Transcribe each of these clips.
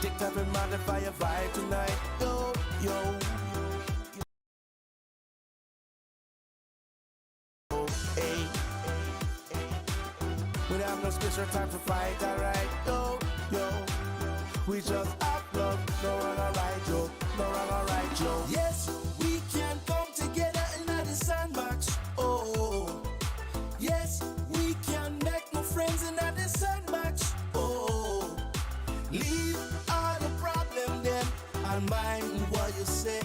TikTok and modify your vibe tonight. Yo, yo. Hey. We don't have no space or time for fight, alright? Yo, yo. We just have love, no wrong or right, yo. No wrong or right, yo. Yes, we can come together in the sandbox. Oh, yes, we can make no friends in the sandbox. Oh, leave all the problem then and mind what you say.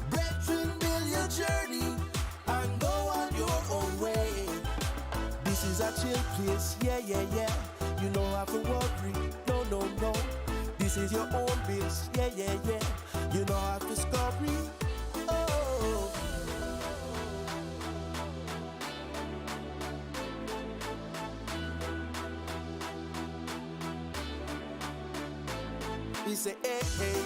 Brethren, build your journey and go on your own way. This is a chill place, yeah, yeah, yeah. You don't have to worry, no, no, no. This is your own biz, yeah, yeah, yeah. You don't have to scurry, oh. We say, hey, hey.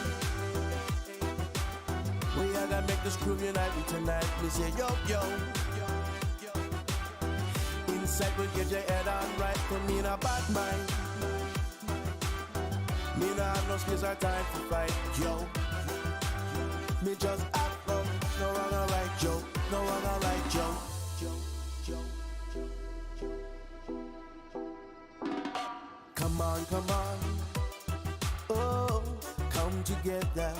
We are gonna make this crew unite tonight. We say, yo, yo. Inside will get your head on right. Put me in a bad mind. Me not have no space or time to fight, yo. Me just have fun. No wrong or right, yo. No wrong or right, yo. Come on, come on. Oh, come together.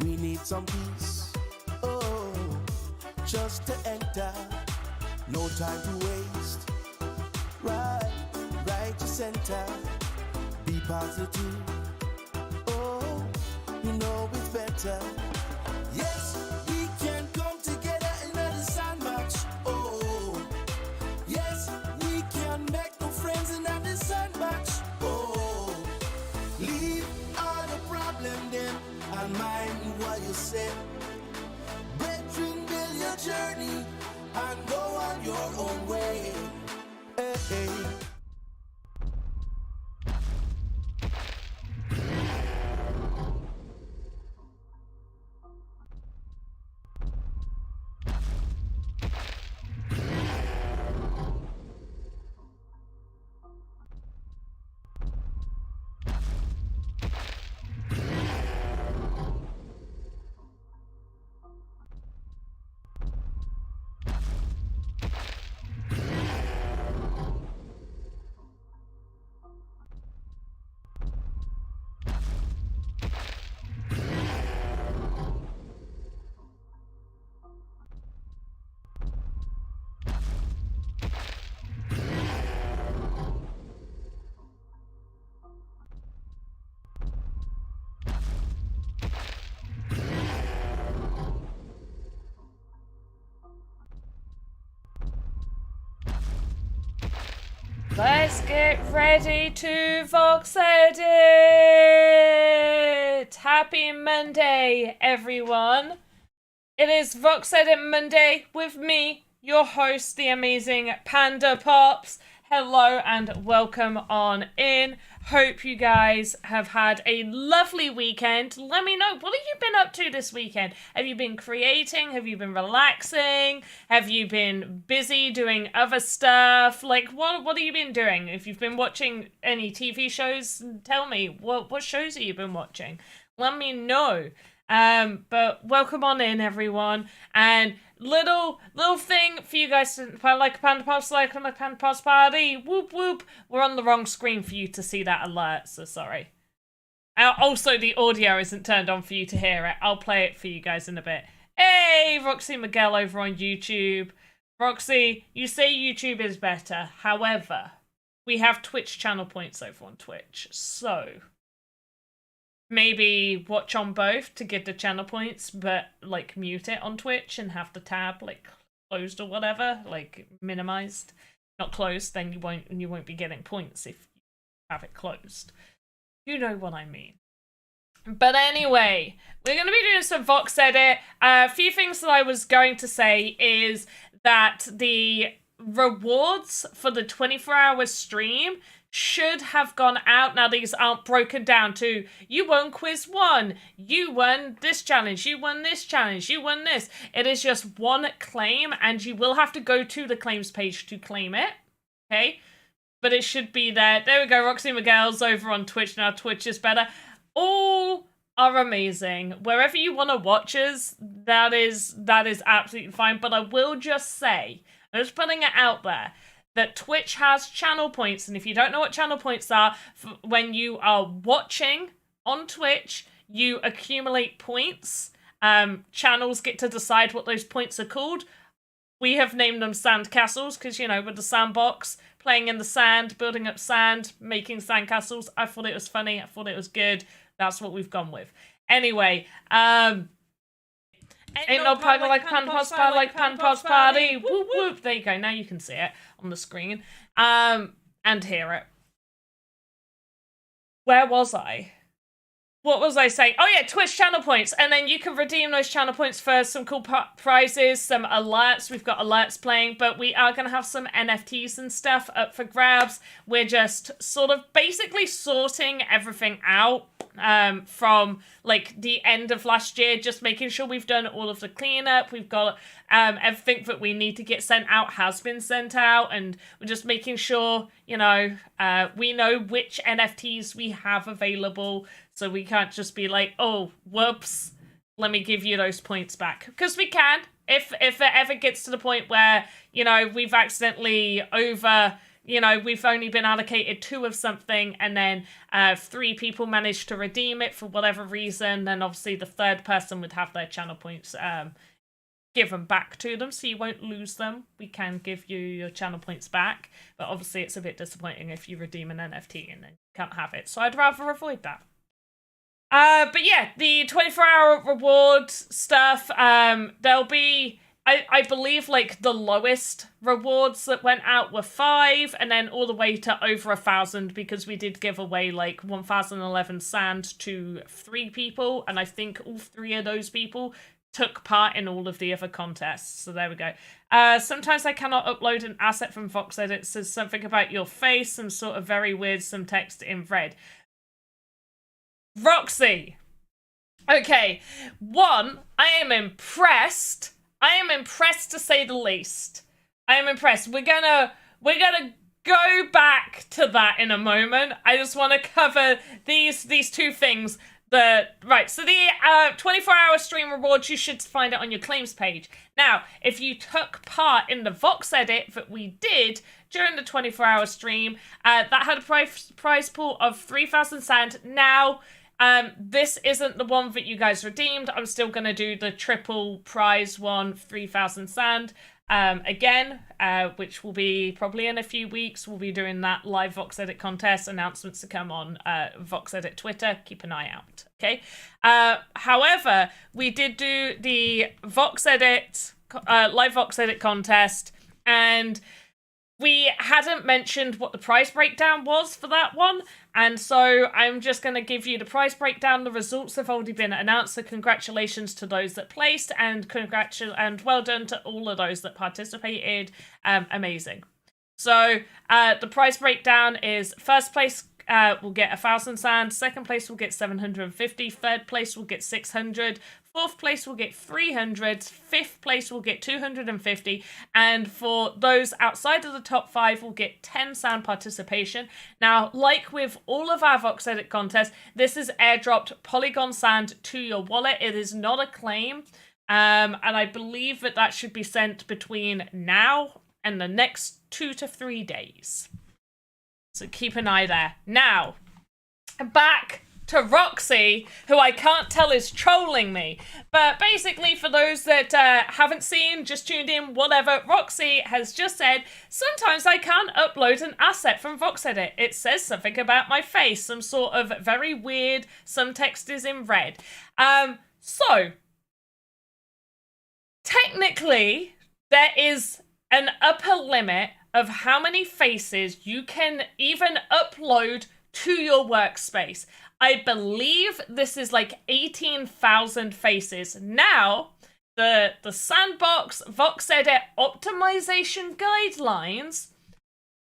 We need some peace. Oh, just to enter. No time to waste. Right to center. Be positive. Oh, you know it's better. Yes, we can come together in the sandbox. Oh, yes, we can make no friends in the sandbox. Oh, leave all the problem then and mind what you say. Brethren, build your journey and go on your own way. Hey, hey. Let's get ready to VoxEdit! Happy Monday, everyone. It is VoxEdit Monday with me, your host, the amazing PandaPops. Hello and welcome on in. Hope you guys have had a lovely weekend. Let me know, what have you been up to this weekend? Have you been creating? Have you been relaxing? Have you been busy doing other stuff? Like, what have you been doing? If you've been watching any TV shows, tell me, what shows have you been watching? Let me know. But welcome on in, everyone. And little thing for you guys to like a PandaPops, like on a PandaPops party. Whoop whoop. We're on the wrong screen for you to see that alert, so sorry. Also, the audio isn't turned on for you to hear it. I'll play it for you guys in a bit. Hey, Roxy Miguel over on YouTube. Roxy, you say YouTube is better. However, we have Twitch channel points over on Twitch, so maybe watch on both to get the channel points, but like mute it on Twitch and have the tab like closed or whatever, like minimized, not closed. Then you won't be getting points if you have it closed. You know what I mean. But anyway, we're going to be doing some VoxEdit. A few things that I was going to say is that the rewards for the 24-hour stream should have gone out. Now, these aren't broken down to, you won quiz 1, you won this challenge, you won this challenge, you won this. It is just one claim, and you will have to go to the claims page to claim it, okay? but it should be there. There we go. Roxy Miguel's over on Twitch now. Twitch is better. All are amazing. Wherever you want to watch us, that is absolutely fine. But I will just say, I'm just putting it out there, that Twitch has channel points. And if you don't know what channel points are, when you are watching on Twitch, you accumulate points. Channels get to decide what those points are called. We have named them sand castles because, you know, with the sandbox, playing in the sand, building up sand, making sand castles. I thought it was funny. I thought it was good. That's what we've gone with. Anyway, ain't no party like PandaPops party like PandaPops party. Whoop whoop. There you go. Now you can see it on the screen. And hear it. Where was I? What was I saying? Oh yeah, Twitch channel points. And then you can redeem those channel points for some cool prizes, some alerts. We've got alerts playing, but we are going to have some NFTs and stuff up for grabs. We're just sort of basically sorting everything out from like the end of last year, just making sure we've done all of the cleanup. We've got everything that we need to get sent out has been sent out, and we're just making sure, you know, we know which NFTs we have available. So we can't just be like, oh, whoops, let me give you those points back. Because we can, if it ever gets to the point where, you know, we've accidentally we've only been allocated 2 of something, and then 3 people managed to redeem it for whatever reason, then obviously the third person would have their channel points given back to them, so you won't lose them. We can give you your channel points back, but obviously it's a bit disappointing if you redeem an NFT and then you can't have it. So I'd rather avoid that. But yeah, the 24-hour reward stuff, there'll be, I believe, like, the lowest rewards that went out were 5, and then all the way to over 1,000, because we did give away, like, 1,011 sand to 3 people, and I think all 3 of those people took part in all of the other contests. So there we go. Sometimes I cannot upload an asset from VoxEdit. It says something about your face, some sort of very weird, some text in red. Roxy. Okay. 1, I am impressed. I am impressed to say the least. I am impressed. We're gonna go back to that in a moment. I just want to cover these 2 things. Right, so the 24-hour stream rewards, you should find it on your claims page. Now, if you took part in the VoxEdit that we did during the 24-hour stream, that had a prize pool of 3,000 sand. Now, this isn't the one that you guys redeemed. I'm still going to do the triple prize one, 3,000 sand. Again, which will be probably in a few weeks. We'll be doing that live VoxEdit contest. Announcements to come on VoxEdit Twitter. Keep an eye out, okay? However, we did do the VoxEdit, live VoxEdit contest, and we hadn't mentioned what the prize breakdown was for that one, and so I'm just going to give you the prize breakdown. The results have already been announced, so congratulations to those that placed, and well done to all of those that participated. Amazing. So the prize breakdown is first place will get 1,000 sand, second place will get 750, third place will get 600, fourth place will get 300, fifth place will get 250, and for those outside of the top 5 will get 10 sand participation. Now, like with all of our VoxEdit contests, this is airdropped Polygon sand to your wallet. It is not a claim, and I believe that should be sent between now and the next 2 to 3 days. So keep an eye there. Now, back to Roxy, who I can't tell is trolling me. But basically, for those that haven't seen, just tuned in, whatever, Roxy has just said, sometimes I can't upload an asset from VoxEdit. It says something about my face, some sort of very weird, some text is in red. So, technically, there is an upper limit of how many faces you can even upload to your workspace. I believe this is like 18,000 faces. Now, the Sandbox VoxEdit optimization guidelines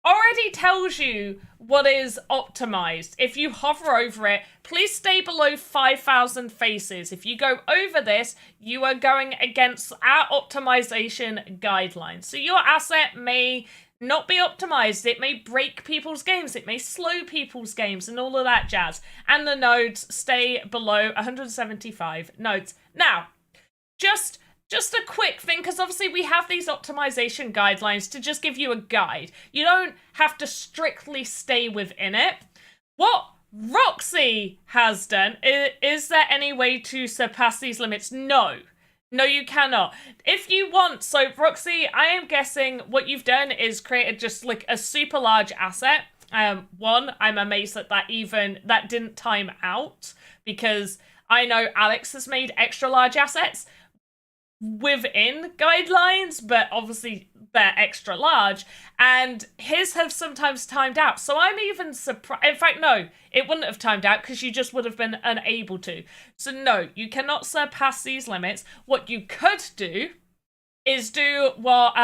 already tells you what is optimized. If you hover over it, please stay below 5,000 faces. If you go over this, you are going against our optimization guidelines. So your asset may not be optimized. It may break people's games. It may slow people's games and all of that jazz. And the nodes stay below 175 nodes. Now, just a quick thing, because obviously we have these optimization guidelines to just give you a guide. You don't have to strictly stay within it. What Roxy has done, is there any way to surpass these limits? No. No, you cannot. If you want, so Roxy, I am guessing what you've done is created just like a super large asset. One, I'm amazed that that didn't time out, because I know Alex has made extra large assets within guidelines, but obviously they're extra large, and his have sometimes timed out. So I'm even surprised. In fact, no, it wouldn't have timed out because you just would have been unable to. So no, you cannot surpass these limits. What you could do is do what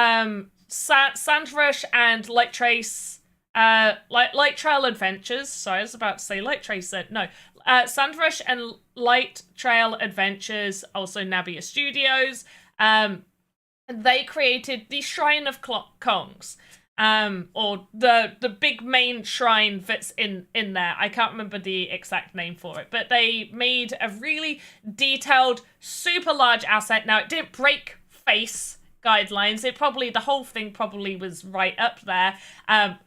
Sandrush and Light Trace, Light Trail Adventures. Sorry, I was about to say Light Trace. No, Sandrush and Light Trail Adventures, also Nabia Studios. They created the Shrine of Kongs, or the big main shrine that's in there. I can't remember the exact name for it, but they made a really detailed, super large asset. Now, it didn't break face guidelines. The whole thing probably was right up there.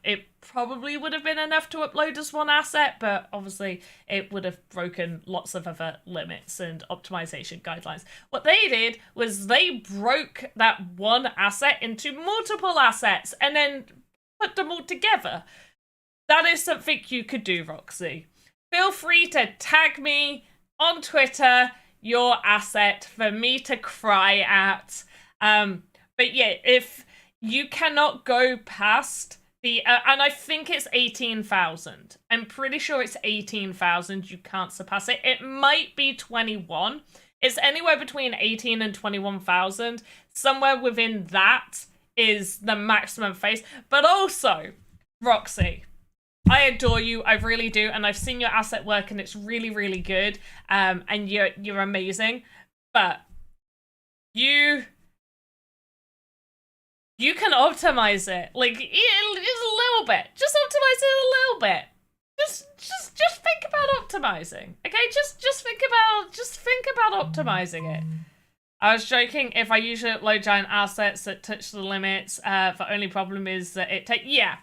It probably would have been enough to upload as one asset, but obviously it would have broken lots of other limits and optimization guidelines. What they did was they broke that one asset into multiple assets and then put them all together. That is something you could do, Roxy. Feel free to tag me on Twitter your asset for me to cry at. But yeah, if you cannot go past the, and I think it's 18,000. I'm pretty sure it's 18,000. You can't surpass it. It might be 21. It's anywhere between 18 and 21,000. Somewhere within that is the maximum face. But also, Roxy, I adore you. I really do. And I've seen your asset work and it's really, really good. And you're amazing. But you can optimize it, like, just a little bit. Just optimize it a little bit. Just think about optimizing, okay? Just think about optimizing it. I was joking. If I usually upload giant assets that touch the limits, the only problem is that it takes. Yeah,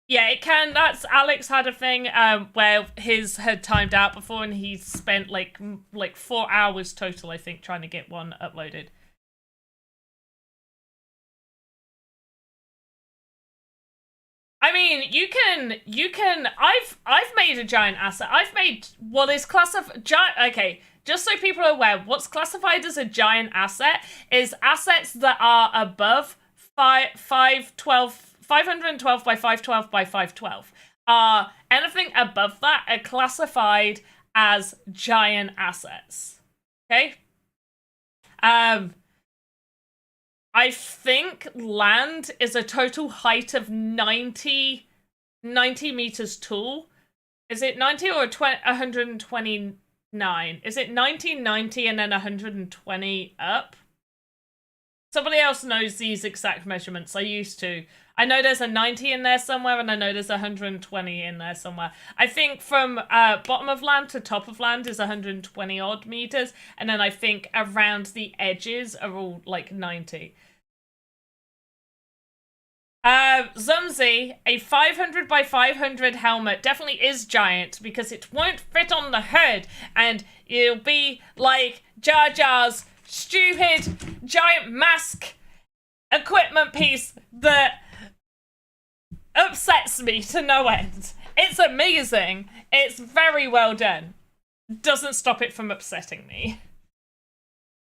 it can. That's Alex had a thing where his had timed out before, and he spent like 4 hours total, I think, trying to get one uploaded. I mean, you can, I've made a giant asset. I've made what is classified, okay, just so people are aware, what's classified as a giant asset is assets that are above 512 by 512 by 512. Anything above that are classified as giant assets, okay? I think land is a total height of 90 meters tall. Is it 90 or 129? Is it 90, 90, and then 120 up? Somebody else knows these exact measurements. I used to. I know there's a 90 in there somewhere, and I know there's 120 in there somewhere. I think from bottom of land to top of land is 120 odd meters, and then I think around the edges are all like 90. Zumzi, a 500 by 500 helmet definitely is giant because it won't fit on the hood, and it'll be like Jar Jar's stupid giant mask equipment piece that upsets me to no end. It's amazing. It's very well done. Doesn't stop it from upsetting me.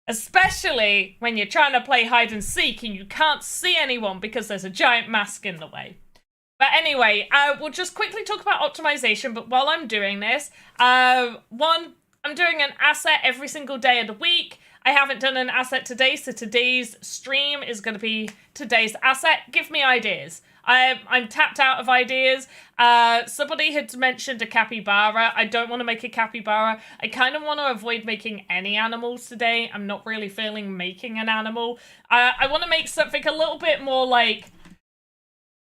Especially when you're trying to play hide and seek and you can't see anyone because there's a giant mask in the way. But anyway, we'll just quickly talk about optimization, but while I'm doing this, one, I'm doing an asset every single day of the week. I haven't done an asset today, so today's stream is going to be today's asset. Give me ideas. I'm tapped out of ideas. Somebody had mentioned a capybara. I don't want to make a capybara. I kind of want to avoid making any animals today. I'm not really feeling making an animal. I want to make something a little bit more like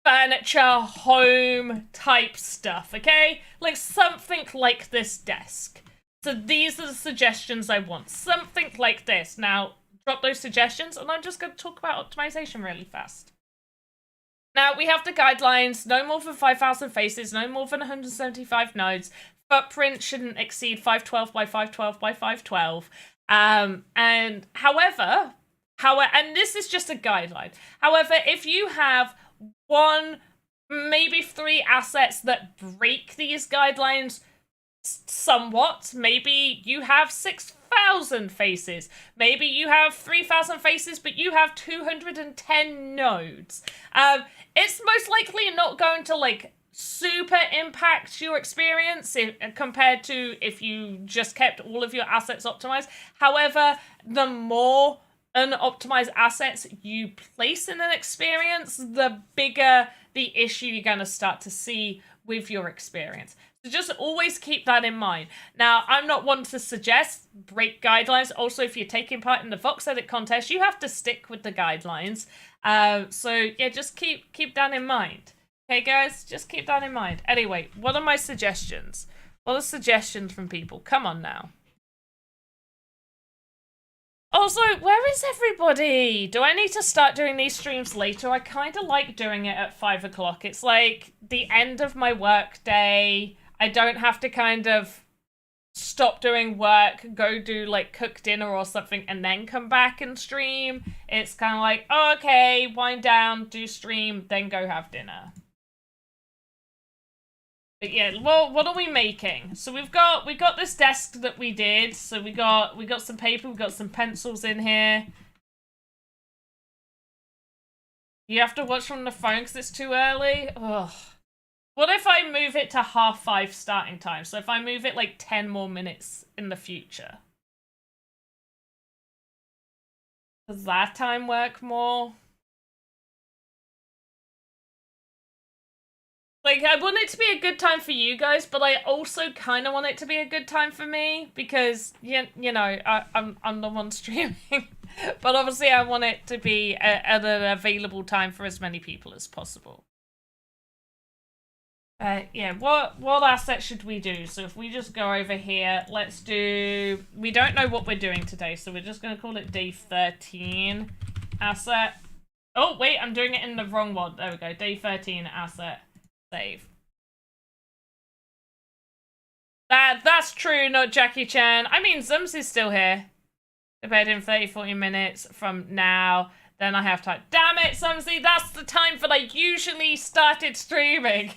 furniture, home type stuff, okay? Like something like this desk. So these are the suggestions I want. Something like this. Now, drop those suggestions, and I'm just going to talk about optimization really fast. Now, we have the guidelines. No more than 5,000 faces, no more than 175 nodes. Footprint shouldn't exceed 512 by 512 by 512. And however, and this is just a guideline. However, if you have one, maybe 3 assets that break these guidelines somewhat, maybe you have 6,000 faces, maybe you have 3,000 faces, but you have 210 nodes. It's most likely not going to like super impact your experience compared to if you just kept all of your assets optimized. However, the more unoptimized assets you place in an experience, the bigger the issue you're going to start to see with your experience. So just always keep that in mind. Now, I'm not one to suggest break guidelines. Also, if you're taking part in the VoxEdit contest, you have to stick with the guidelines. So yeah, just keep that in mind. Okay, guys, just keep that in mind. Anyway, what are my suggestions? What are suggestions from people? Come on now. Also, where is everybody? Do I need to start doing these streams later? I kind of like doing it at 5 o'clock. It's like the end of my work day. I don't have to kind of stop doing work, go do like cook dinner or something, and then come back and stream. It's kind of like, oh, okay, wind down, do stream, then go have dinner. But yeah, well, what are we making? So we've got this desk that we did. So we got some paper, we got some pencils in here. You have to watch from the phone because it's too early. Ugh. What if I move it to 5:30 starting time? So if I move it like 10 more minutes in the future. Does that time work more? Like, I want it to be a good time for you guys, but I also kind of want it to be a good time for me because, you know, I'm the one streaming. But obviously I want it to be at an available time for as many people as possible. Yeah, what asset should we do? So if we just go over here, let's do... We don't know what we're doing today, so we're just going to call it day 13 asset. Oh, wait, I'm doing it in the wrong one. There we go, day 13 asset. Save. That's true, not Jackie Chan. I mean, Zums is still here. To bed in 30-40 minutes from now. Then I have time. Damn it, Zumsy, that's the time that I usually started streaming.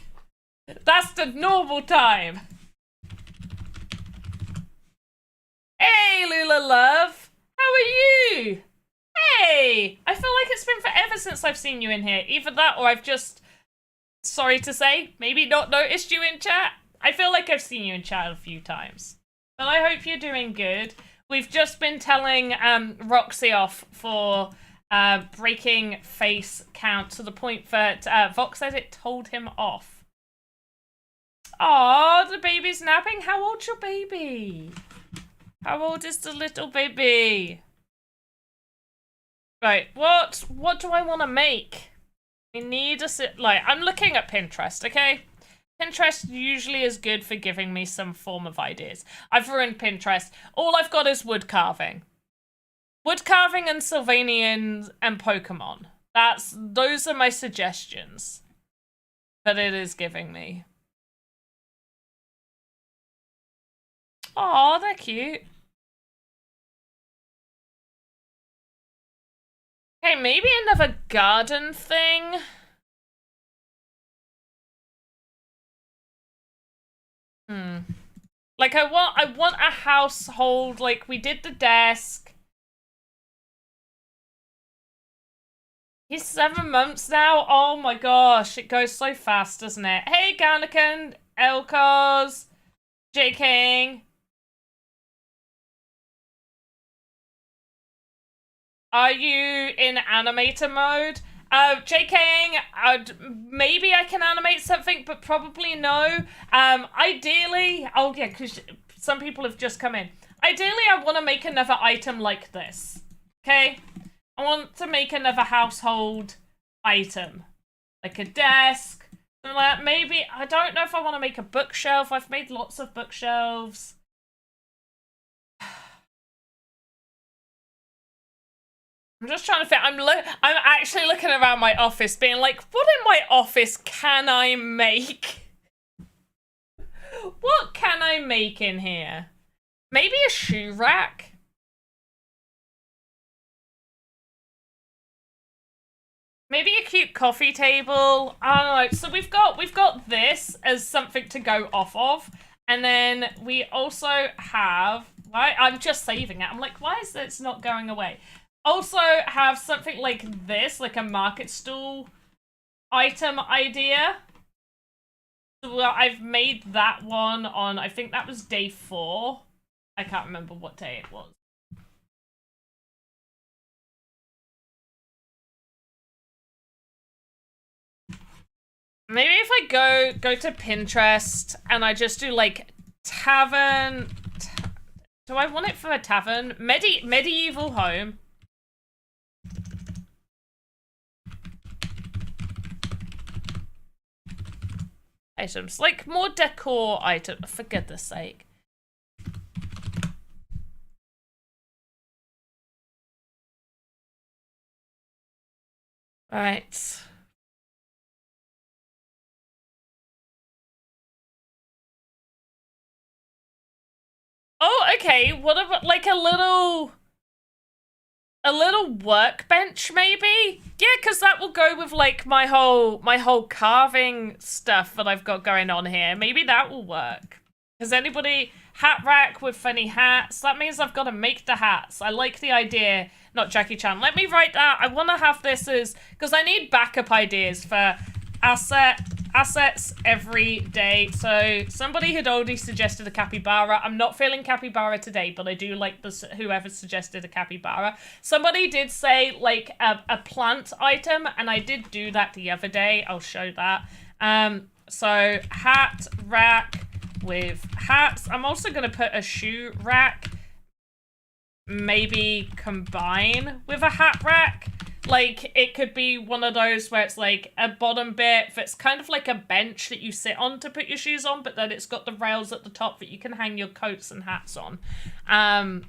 That's the normal time. Hey, Lula Love. How are you? Hey, I feel like it's been forever since I've seen you in here. Either that or I've just... Sorry to say, maybe not noticed you in chat. I feel like I've seen you in chat a few times. But I hope you're doing good. We've just been telling Roxy off for breaking face count to the point that VoxEdit told him off. Aw, the baby's napping? How old's your baby? How old is the little baby? Right, what do I want to make? We need a I'm looking at Pinterest, okay? Pinterest usually is good for giving me some form of ideas. I've ruined Pinterest. All I've got is wood carving. Wood carving and Sylvanians and Pokemon. Those are my suggestions that it is giving me. Aw, they're cute. Okay, maybe another garden thing. Like I want a household, like we did the desk. He's 7 months now. Oh my gosh, it goes so fast, doesn't it? Hey Garnican, Elcos, J King. Are you in animator mode? JKing, maybe I can animate something, but probably no. Ideally, oh yeah, because some people have just come in. Ideally, I want to make another item like this, okay? I want to make another household item. like a desk. Something like that. Maybe, I don't know if I want to make a bookshelf. I've made lots of bookshelves. I'm just trying to think. I'm actually looking around my office being like, what in my office can I make? What can I make in here? Maybe a shoe rack? Maybe a cute coffee table. I don't know. So we've got this as something to go off of. And then we also have, right? I'm just saving it. I'm like, why is this not going away? Also have something like this, like a market stall item idea. So I've made that one on, I think that was day 4. I can't remember what day it was. Maybe if I go to Pinterest and I just do like tavern. Do I want it for a tavern? Medieval home. Items, like more decor items, for goodness sake. Right. Oh, okay. What about like a little workbench, maybe? Yeah, because that will go with like my whole carving stuff that I've got going on here. Maybe that will work. Has anybody hat rack with funny hats? That means I've got to make the hats. I like the idea. Not Jackie Chan. Let me write that. I want to have this as, because I need backup ideas for assets every day. So somebody had already suggested a capybara. I'm not feeling capybara today, but I do like whoever suggested a capybara. Somebody did say like a plant item, and I did do that the other day. I'll show that. So hat rack with hats. I'm also going to put a shoe rack, maybe combine with a hat rack. Like, it could be one of those where it's like a bottom bit that's kind of like a bench that you sit on to put your shoes on, but then it's got the rails at the top that you can hang your coats and hats on.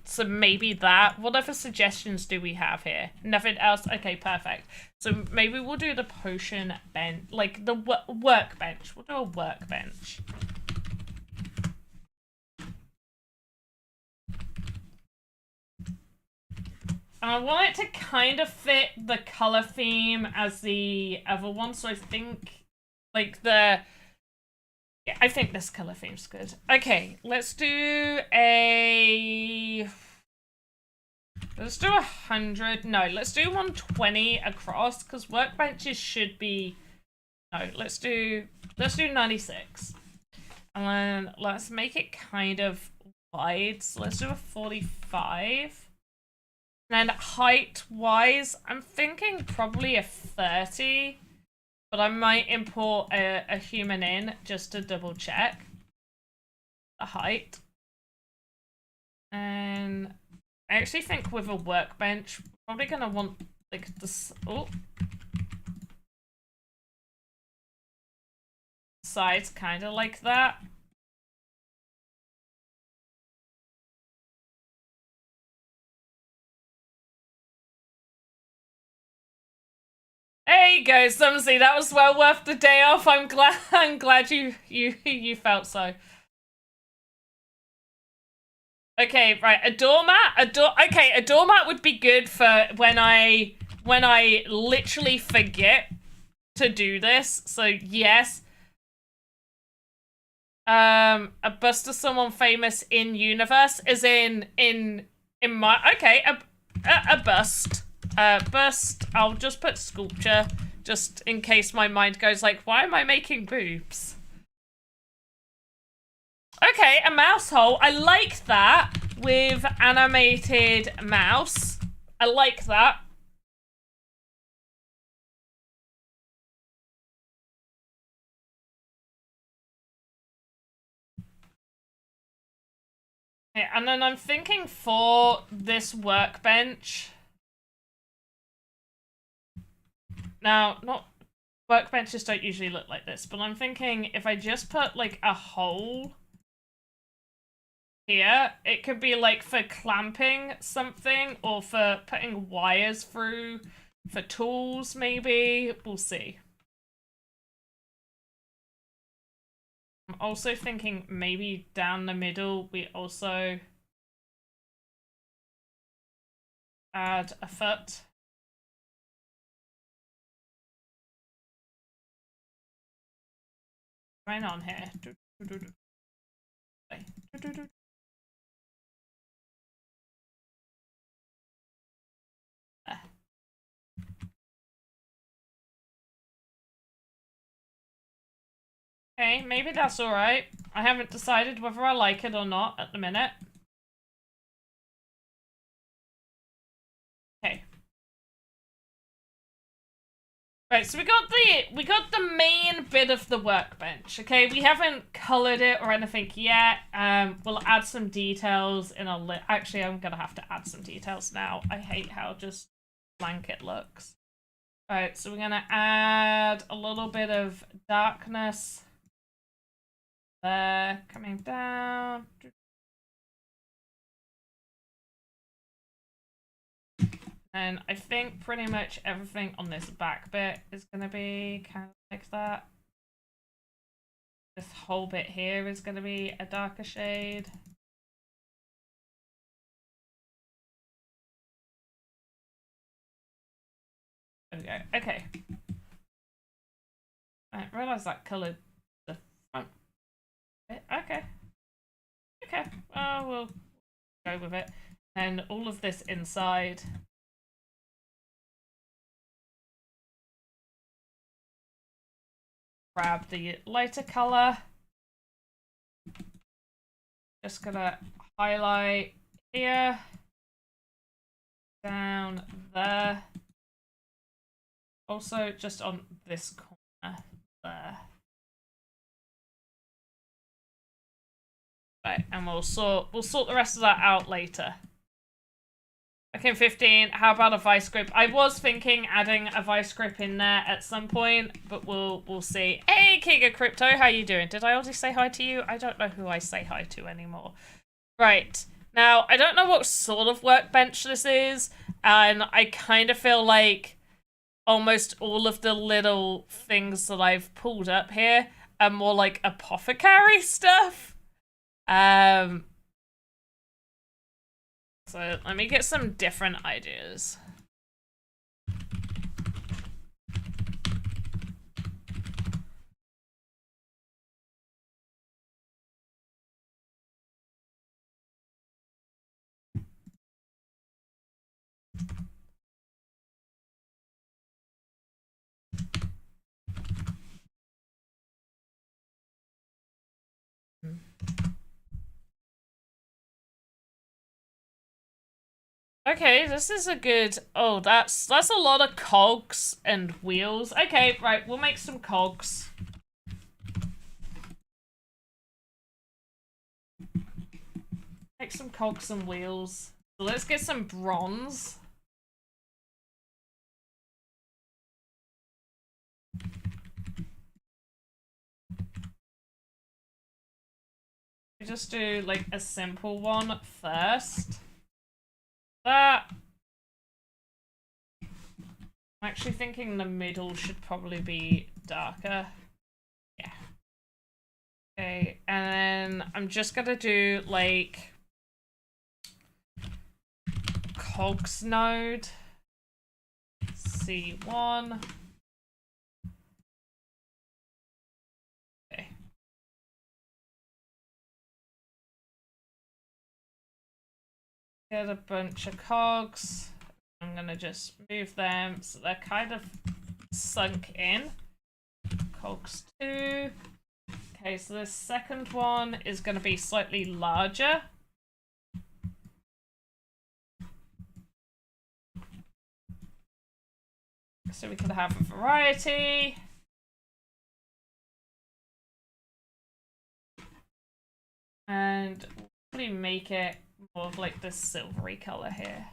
So maybe that. What other suggestions do we have here? Nothing else? Okay, perfect. So maybe we'll do the potion bench, like the workbench. We'll do a workbench. And I want it to kind of fit the color theme as the other one, so I think, like, yeah, I think this color theme's good. Okay, let's do 100, no, let's do 120 across, because workbenches should be, no, let's do 96. And then let's make it kind of wide, so let's do a 45. And then height-wise, I'm thinking probably a 30, but I might import a human in just to double-check the height. And I actually think with a workbench, we're probably going to want, like, this... Oh. Sides kind of like that. There you go, Sumsy. That was well worth the day off. I'm glad you felt so. Okay, right. A doormat. Okay, a doormat would be good for when I literally forget to do this. So yes. A bust of someone famous in universe, as in my, okay, a bust. Bust, I'll just put sculpture, just in case my mind goes like, why am I making boobs? Okay, a mouse hole. I like that with animated mouse. I like that. Okay, and then I'm thinking for this workbench. Now, workbenches don't usually look like this, but I'm thinking if I just put like a hole here, it could be like for clamping something or for putting wires through for tools, maybe. We'll see. I'm also thinking maybe down the middle we also add a foot. Right on here. Okay, maybe that's alright. I haven't decided whether I like it or not at the minute. Okay. Right, so we got the main bit of the workbench. Okay, we haven't colored it or anything yet. We'll add some details in a actually, I'm gonna have to add some details now. I hate how just blank it looks. Right, so we're gonna add a little bit of darkness there, coming down. And I think pretty much everything on this back bit is going to be kind of like that. This whole bit here is going to be a darker shade. There we go. Okay. I didn't realise that coloured the front bit. Okay. Okay. Well, we'll go with it. And all of this inside. Grab the lighter colour. Just gonna highlight here. Down there. Also just on this corner there. Right, and we'll sort the rest of that out later. Okay, 15. How about a vice grip? I was thinking adding a vice grip in there at some point, but we'll see. Hey, King of Crypto, how you doing? Did I already say hi to you? I don't know who I say hi to anymore. Right. Now, I don't know what sort of workbench this is, and I kind of feel like almost all of the little things that I've pulled up here are more like apothecary stuff. So let me get some different ideas. Okay, this is a good... Oh, that's a lot of cogs and wheels. Okay, right, we'll make some cogs. Make some cogs and wheels. So let's get some bronze. We just do like a simple one first. That. I'm actually thinking the middle should probably be darker. Yeah. Okay, and then I'm just gonna do like cogs node C1. Okay. Get a bunch of cogs. I'm gonna just move them so they're kind of sunk in. Cogs 2. Okay, so this second one is gonna be slightly larger. So we can have a variety. And we'll probably make it more of like this silvery color here.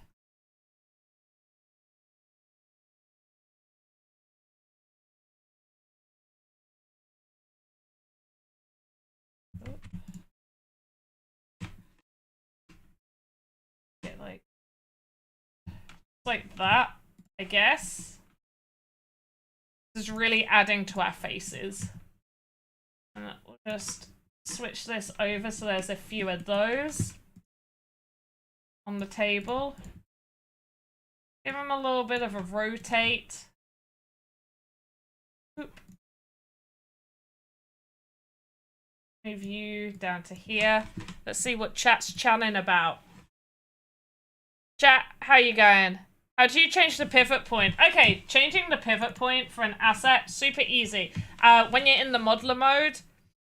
like that, I guess. This is really adding to our faces. And we'll just switch this over so there's a few of those on the table. Give them a little bit of a rotate. Oop. Move you down to here. Let's see what chat's chatting about. Chat, how you going? How do you change the pivot point? Okay, changing the pivot point for an asset, super easy. When you're in the modeler mode,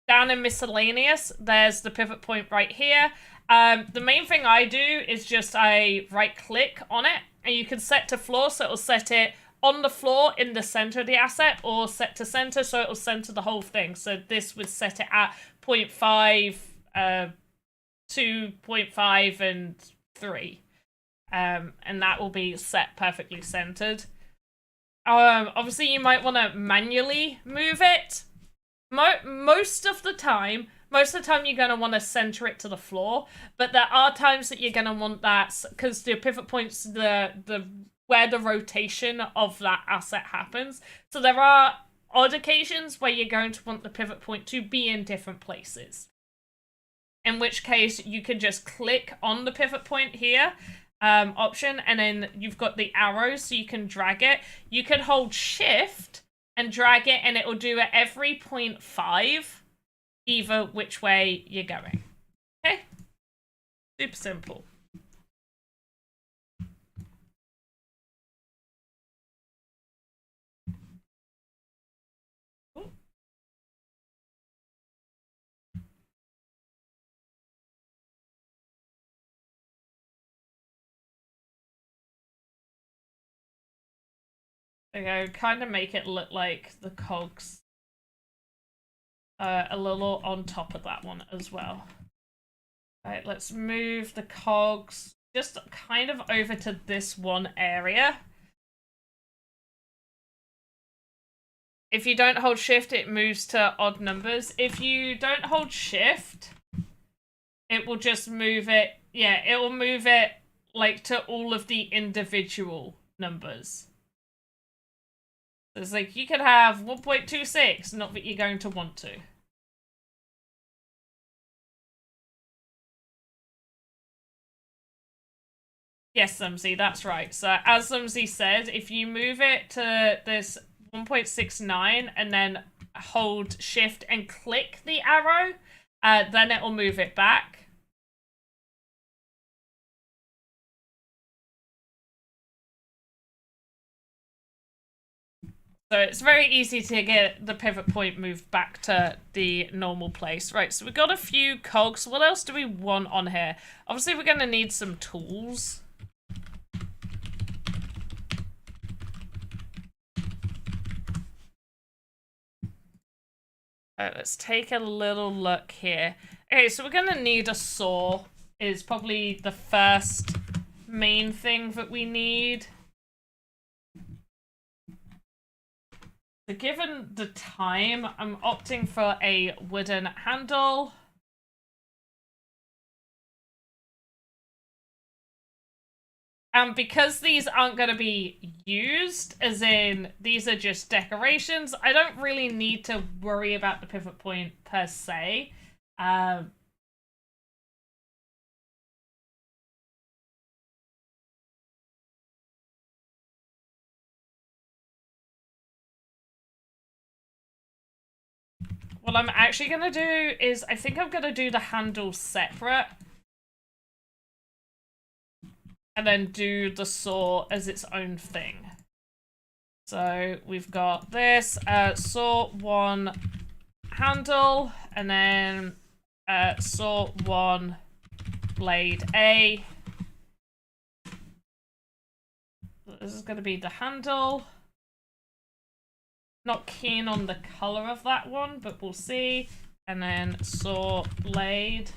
down in miscellaneous, there's the pivot point right here. The main thing I do is just I right click on it, and you can set to floor, so it'll set it on the floor in the center of the asset, or set to center, so it'll center the whole thing. So this would set it at 0.5, 2.5, and 3. And that will be set perfectly centered. Obviously, you might want to manually move it. Most of the time, you're going to want to center it to the floor, but there are times that you're going to want that, because the pivot point's the where the rotation of that asset happens. So there are odd occasions where you're going to want the pivot point to be in different places. In which case, you can just click on the pivot point here, option, and then you've got the arrows, so you can drag it. You can hold shift and drag it, and it will do it every 0.5, either which way you're going. Okay? Super simple. Okay, kind of make it look like the cogs a little on top of that one as well. Alright, let's move the cogs just kind of over to this one area. If you don't hold shift, it moves to odd numbers. If you don't hold shift, it will just move it. Yeah, it will move it like to all of the individual numbers. It's like you could have 1.26, not that you're going to want to. Yes, Sumsy, that's right. So as Sumsy said, if you move it to this 1.69 and then hold shift and click the arrow, then it will move it back. So it's very easy to get the pivot point moved back to the normal place. Right, so we've got a few cogs. What else do we want on here? Obviously, we're going to need some tools. Alright, let's take a little look here. Okay, so we're going to need a saw, is probably the first main thing that we need. So given the time, I'm opting for a wooden handle. And because these aren't going to be used, as in these are just decorations, I don't really need to worry about the pivot point per se. What I'm actually going to do is, I think I'm going to do the handle separate. And then do the saw as its own thing. So we've got this, saw 1 handle, and then saw 1 blade A. This is going to be the handle. Not keen on the color of that one, but we'll see. And then saw blade.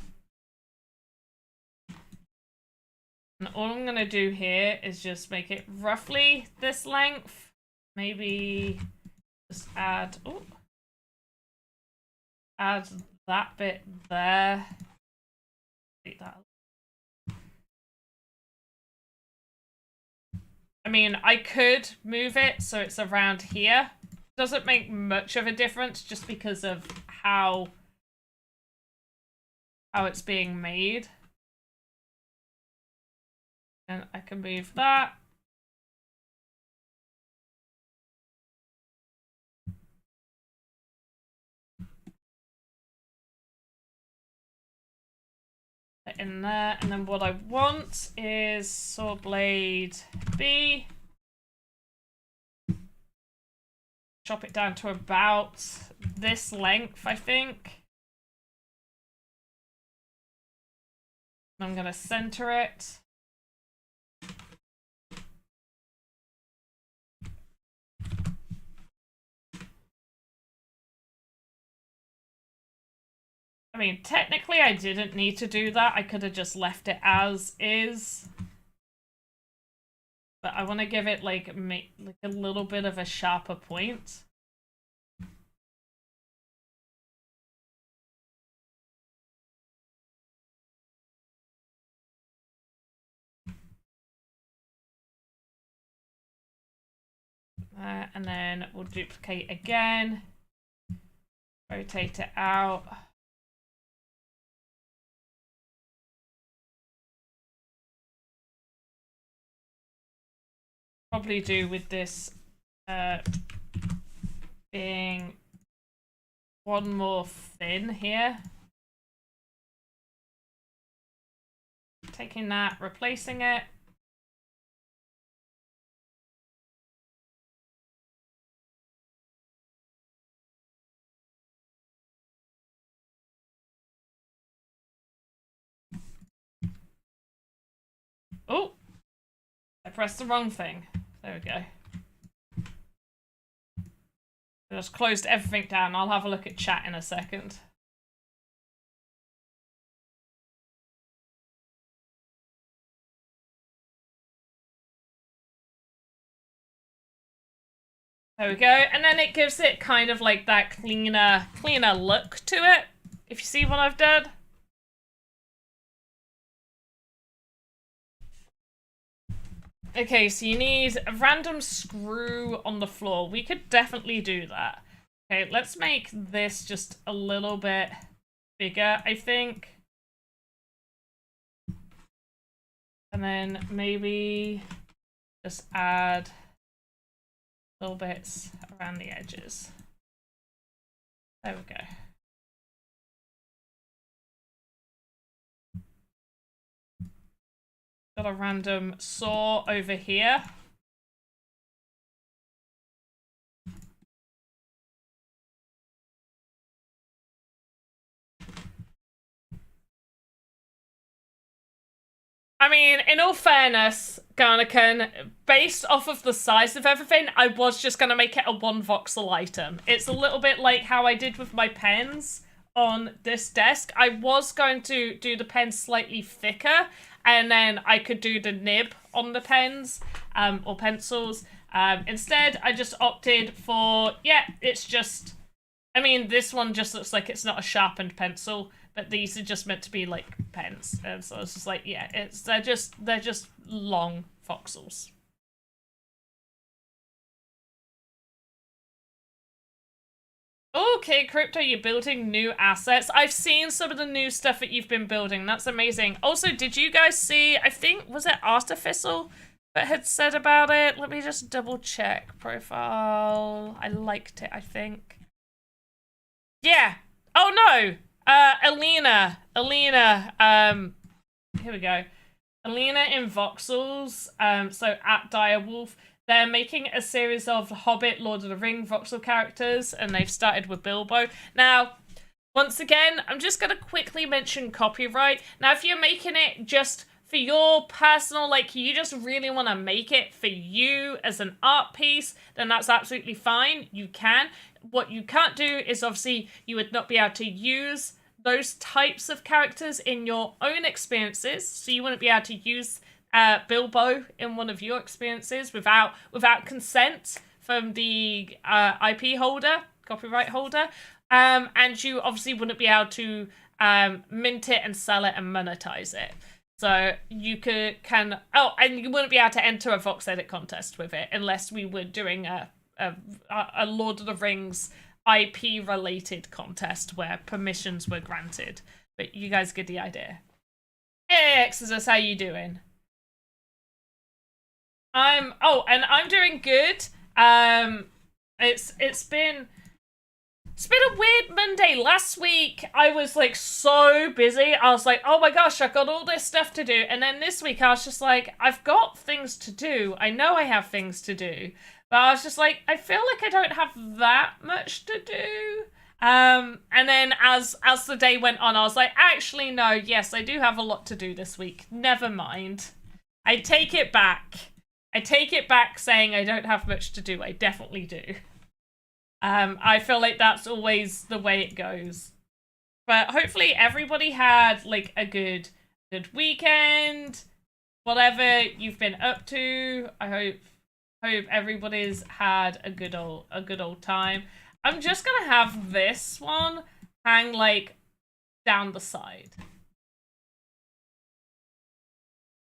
And all I'm going to do here is just make it roughly this length. Maybe just add that bit there. Take that. I mean, I could move it so it's around here. Doesn't make much of a difference just because of how it's being made. And I can move that. In there, and then what I want is saw blade B. Chop it down to about this length, I think. I'm gonna center it. I mean, technically I didn't need to do that. I could have just left it as is. But I want to give it like a little bit of a sharper point. And then we'll duplicate again. Rotate it out. Probably do with this being one more thin here. Taking that, replacing it. Oh, I pressed the wrong thing. There we go. I just closed everything down. I'll have a look at chat in a second. There we go. And then it gives it kind of like that cleaner look to it. If you see what I've done. Okay, so you need a random screw on the floor. We could definitely do that. Okay, let's make this just a little bit bigger, I think. And then maybe just add little bits around the edges. There we go. Got a random saw over here. I mean, in all fairness, Garnican, based off of the size of everything, I was just going to make it a 1 voxel item. It's a little bit like how I did with my pens on this desk. I was going to do the pens slightly thicker, and then I could do the nib on the pens, or pencils. Instead, I just opted for, yeah, it's just, I mean, this one just looks like it's not a sharpened pencil, but these are just meant to be like pens. And so it's just like, yeah, they're just long voxels. Okay, Crypto, you're building new assets. I've seen some of the new stuff that you've been building. That's amazing. Also, did you guys see, I think, was it Artificial that had said about it? Let me just double check. Profile. I liked it, I think. Yeah. Oh, no. Alina, here we go. Alina in voxels, so at Direwolf. They're making a series of Hobbit, Lord of the Ring voxel characters, and they've started with Bilbo. Now, once again, I'm just going to quickly mention copyright. Now, if you're making it just for your personal, like, you just really want to make it for you as an art piece, then that's absolutely fine. You can. What you can't do is, obviously, you would not be able to use those types of characters in your own experiences. So you wouldn't be able to use Bilbo in one of your experiences without consent from the IP holder, copyright holder, and you obviously wouldn't be able to mint it and sell it and monetize it. So you can oh, and you wouldn't be able to enter a VoxEdit contest with it unless we were doing a Lord of the Rings IP related contest where permissions were granted. But you guys get the idea. Hey Exodus, how you doing? I'm doing good. It's been a weird Monday. Last week, I was like so busy. I was like, oh my gosh, I've got all this stuff to do. And then this week, I was just like, I've got things to do. I know I have things to do. But I was just like, I feel like I don't have that much to do. And then as the day went on, I was like, actually, no, yes, I do have a lot to do this week. Never mind. I take it back. I take it back saying I don't have much to do. I definitely do. I feel like that's always the way it goes. But hopefully everybody had like a good weekend. Whatever you've been up to, I hope everybody's had a good old time. I'm just gonna have this one hang like down the side.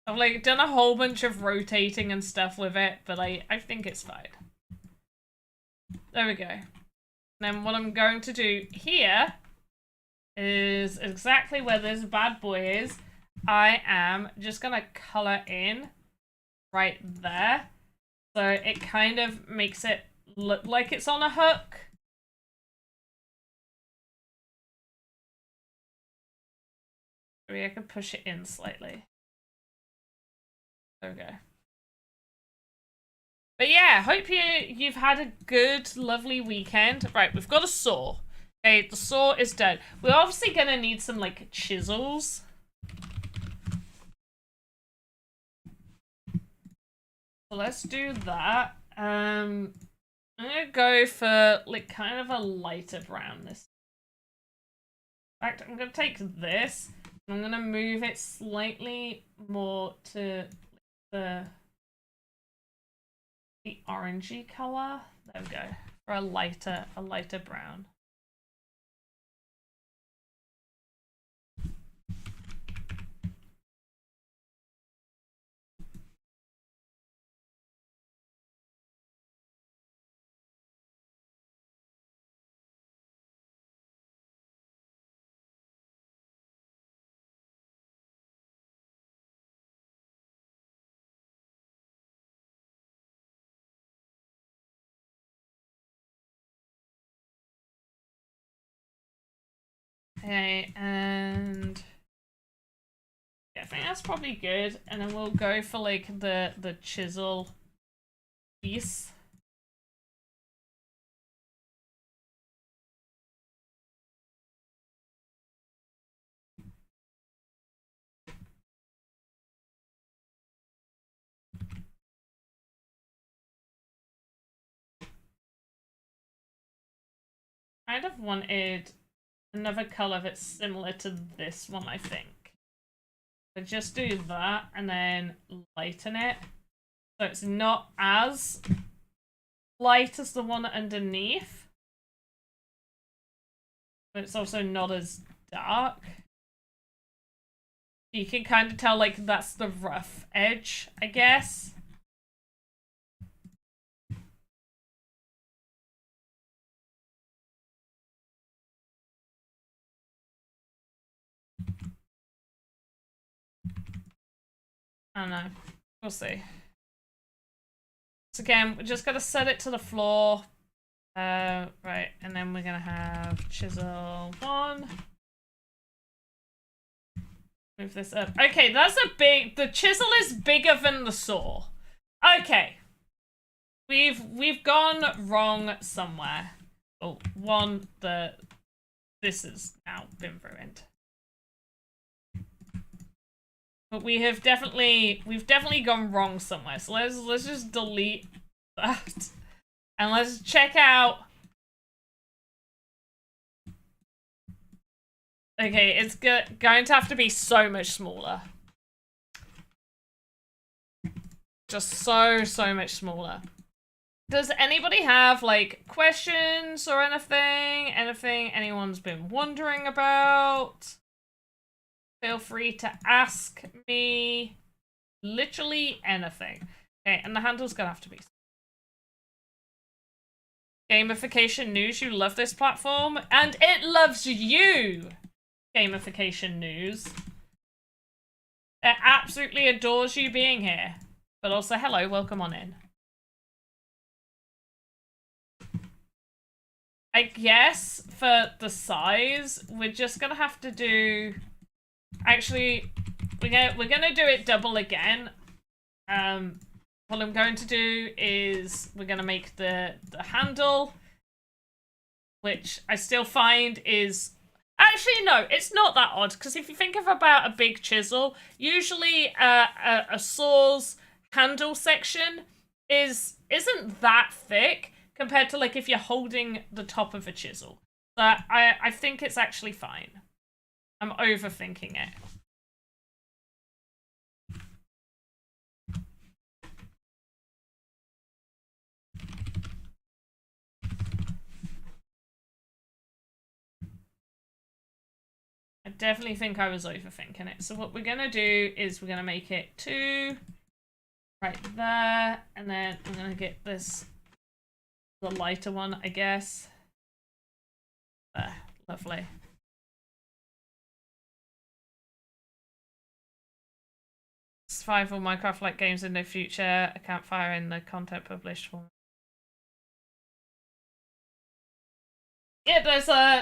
I've like done a whole bunch of rotating and stuff with it, but I think it's fine. There we go. Then what I'm going to do here is exactly where this bad boy is. I am just going to color in right there. So it kind of makes it look like it's on a hook. Maybe I can push it in slightly. There we go. But yeah, hope you've had a good, lovely weekend. Right, we've got a saw. Okay, the saw is done. We're obviously gonna need some like chisels. So let's do that. I'm gonna go for like kind of a lighter brown this. In fact, I'm gonna take this. And I'm gonna move it slightly more to the orangey color. There we go. For a lighter brown. Okay, and yeah, I think that's probably good. And then we'll go for like the chisel piece. Kind of wanted another color that's similar to this one, I think. So just do that and then lighten it. So it's not as light as the one underneath. But it's also not as dark. You can kind of tell like that's the rough edge, I guess. I don't know. We'll see. So again, we're just gonna set it to the floor. Right, and then we're gonna have chisel 1. Move this up. Okay, that's a big. The chisel is bigger than the saw. Okay, we've gone wrong somewhere. Oh, this has now been ruined. But we've definitely gone wrong somewhere. So let's just delete that. And let's check out. Okay, it's going to have to be so much smaller. Just so much smaller. Does anybody have like questions or anything? Anything anyone's been wondering about? feel free to ask me literally anything. Okay, and the handle's gonna have to be gamification news. You love this platform, and it loves you. Gamification news. It absolutely adores you being here. But also, hello, welcome on in. I guess for the size, we're just gonna have to do. Actually, we're gonna do it double again. What I'm going to do is we're gonna make the handle, which I still find is actually no, it's not that odd, because if you think of about a big chisel, usually a saw's handle section isn't that thick compared to like if you're holding the top of a chisel. So I think it's actually fine. I'm overthinking it. I definitely think I was overthinking it. So what we're gonna do is we're gonna make it 2 right there, and then I'm gonna get this, the lighter one, I guess. There, lovely. Survival Minecraft-like games in the future, a campfire in the content published form. Yeah,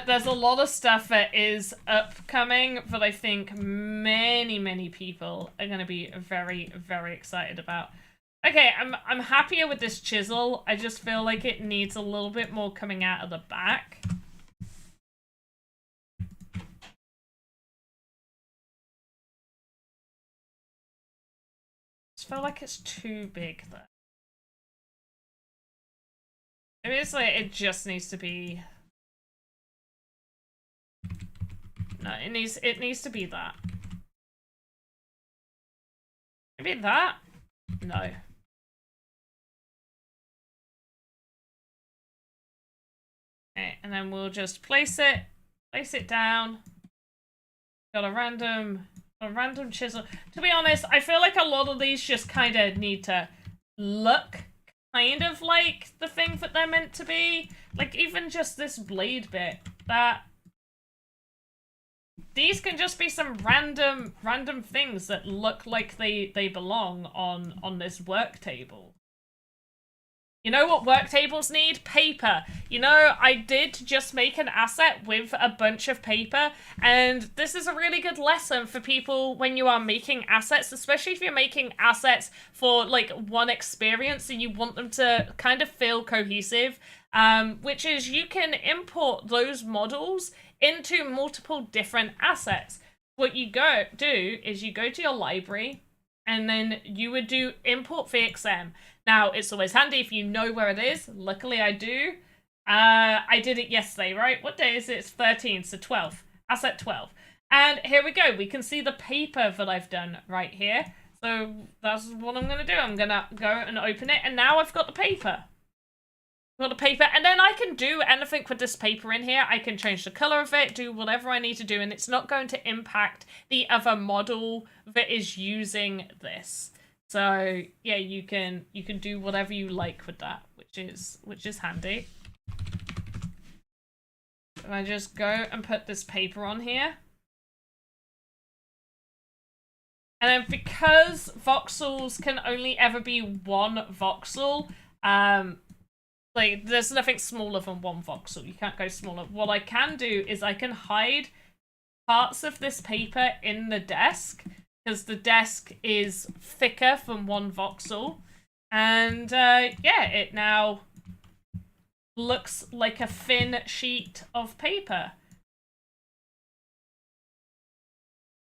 there's a lot of stuff that is upcoming that I think many people are going to be very excited about. Okay, I'm happier with this chisel. I just feel like it needs a little bit more coming out of the back. I just feel like it's too big though. I mean, it's like it just needs to be. No, it needs to be that. Maybe that? No. Okay, and then we'll just place it down. Got a random chisel. To be honest, I feel like a lot of these just kind of need to look kind of like the thing that they're meant to be. Like even just this blade bit, that these can just be some random things that look like they belong on this work table. You know what work tables need? Paper. You know, I did just make an asset with a bunch of paper, and this is a really good lesson for people when you are making assets, especially if you're making assets for like one experience and you want them to kind of feel cohesive, which is you can import those models into multiple different assets. What you do is you go to your library, and then you would do import VXM. Now, it's always handy if you know where it is. Luckily, I do. I did it yesterday, right? What day is it? It's 13, so 12. Asset 12. And here we go. We can see the paper that I've done right here. So that's what I'm going to do. I'm going to go and open it, and now I've got the paper. Got the paper, and then I can do anything with this paper in here. I can change the color of it, do whatever I need to do, and it's not going to impact the other model that is using this. So yeah, you can do whatever you like with that, which is handy. And I just go and put this paper on here. And then because voxels can only ever be one voxel, like, there's nothing smaller than one voxel. You can't go smaller. What I can do is I can hide parts of this paper in the desk, because the desk is thicker than one voxel. And, yeah, it now looks like a thin sheet of paper.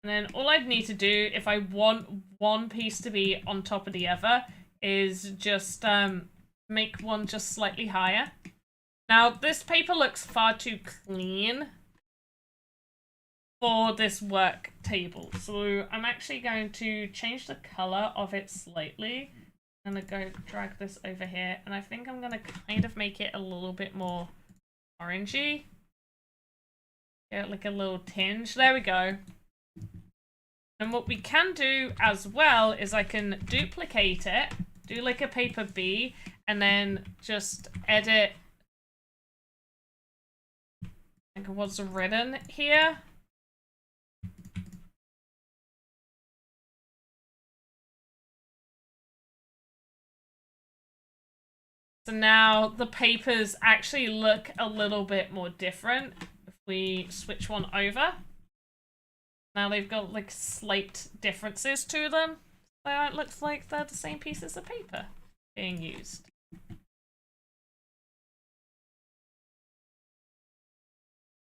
And then all I'd need to do, if I want one piece to be on top of the other, is just, make one just slightly higher. Now, this paper looks far too clean for this work table. So I'm actually going to change the color of it slightly. I'm going to go drag this over here, and I think I'm going to kind of make it a little bit more orangey. Get like a little tinge. There we go. And what we can do as well is I can duplicate it, do like a paper B, and then just edit like what's written here. So now the papers actually look a little bit more different if we switch one over. Now they've got like slight differences to them. So it looks like they're the same pieces of paper being used.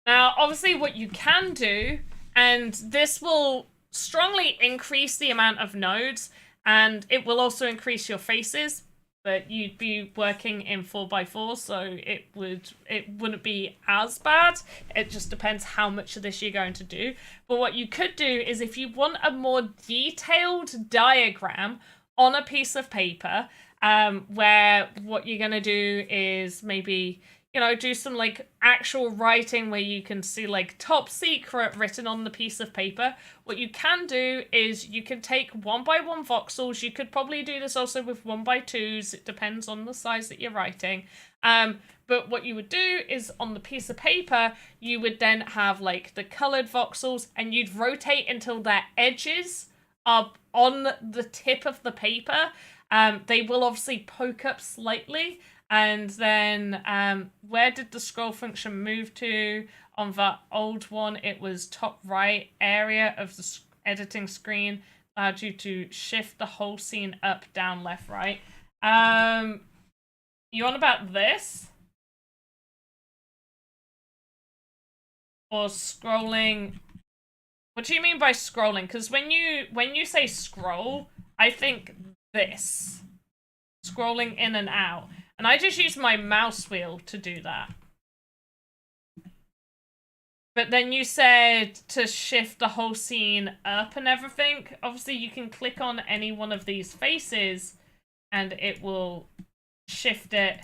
Now, obviously what you can do, and this will strongly increase the amount of nodes, and it will also increase your faces, but you'd be working in 4x4, so it wouldn't be as bad. It just depends how much of this you're going to do. But what you could do is if you want a more detailed diagram on a piece of paper, where what you're going to do is maybe, you know, do some like actual writing where you can see like top secret written on the piece of paper. What you can do is you can take 1x1 voxels. You could probably do this also with 1x2s. It depends on the size that you're writing. But what you would do is on the piece of paper, you would then have like the colored voxels and you'd rotate until their edges are on the tip of the paper. They will obviously poke up slightly. And then where did the scroll function move to? On that old one, it was top right area of the editing screen. Allowed you to shift the whole scene up, down, left, right. You on about this? Or scrolling? What do you mean by scrolling? Because when you say scroll, I think this. Scrolling in and out. And I just use my mouse wheel to do that. But then you said to shift the whole scene up and everything. Obviously, you can click on any one of these faces and it will shift it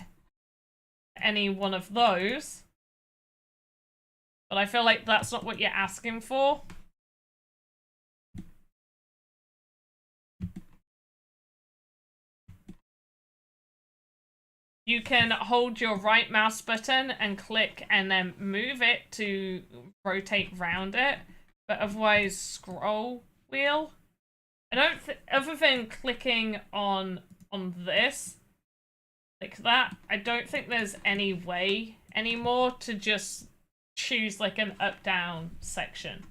any one of those. But I feel like that's not what you're asking for. You can hold your right mouse button and click and then move it to rotate round it. But otherwise, scroll wheel. I don't other than clicking on this, like that, I don't think there's any way anymore to just choose like an up-down section.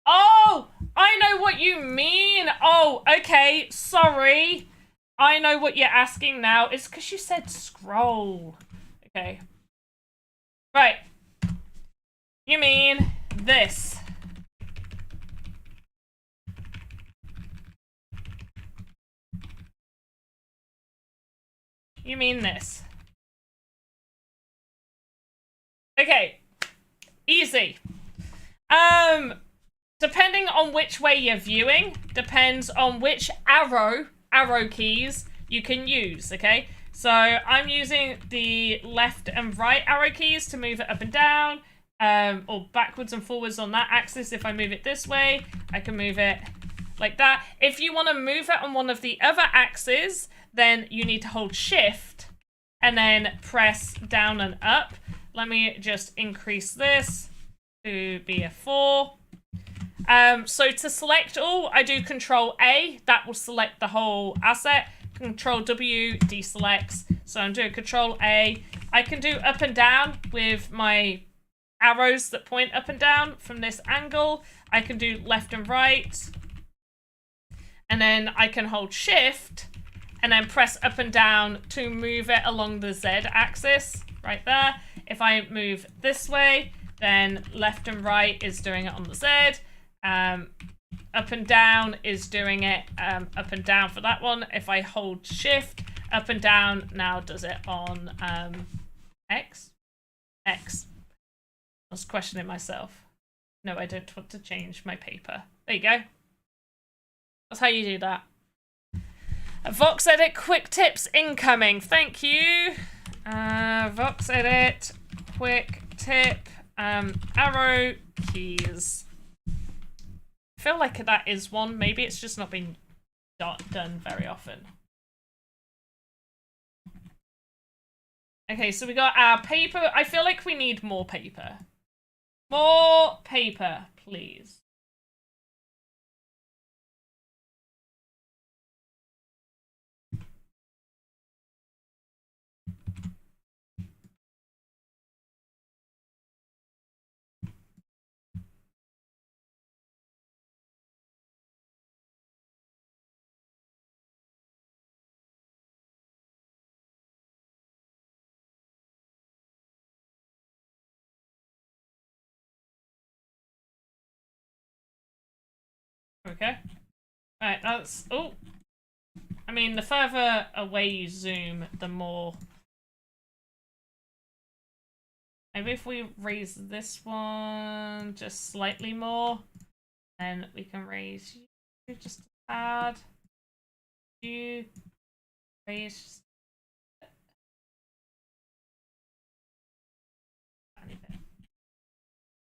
Oh, I know what you mean. Oh, okay, sorry. I know what you're asking now. It's because you said scroll. Okay. Right. You mean this. You mean this. Okay. Easy. Depending on which way you're viewing, depends on which arrow keys you can use, okay? So I'm using the left and right arrow keys to move it up and down, or backwards and forwards on that axis. If I move it this way, I can move it like that. If you want to move it on one of the other axes, then you need to hold shift and then press down and up. Let me just increase this to be a 4. So to select all, I do Control A. That will select the whole asset. Control W deselects. So I'm doing Control A. I can do up and down with my arrows that point up and down from this angle. I can do left and right. And then I can hold Shift and then press up and down to move it along the Z axis right there. If I move this way, then left and right is doing it on the Z. Up and down is doing it up and down for that one. If I hold shift, up and down now does it on X. I was questioning myself. No, I don't want to change my paper. There you go. That's how you do that. VoxEdit quick tips incoming. Thank you. VoxEdit quick tip. Arrow keys. I feel like that is one. Maybe it's just not been done very often. Okay, so we got our paper. I feel like we need more paper. More paper, please. Okay. Alright, that's... Oh! I mean, the further away you zoom, the more... Maybe if we raise this one just slightly more, then we can raise you just a tad. You raise...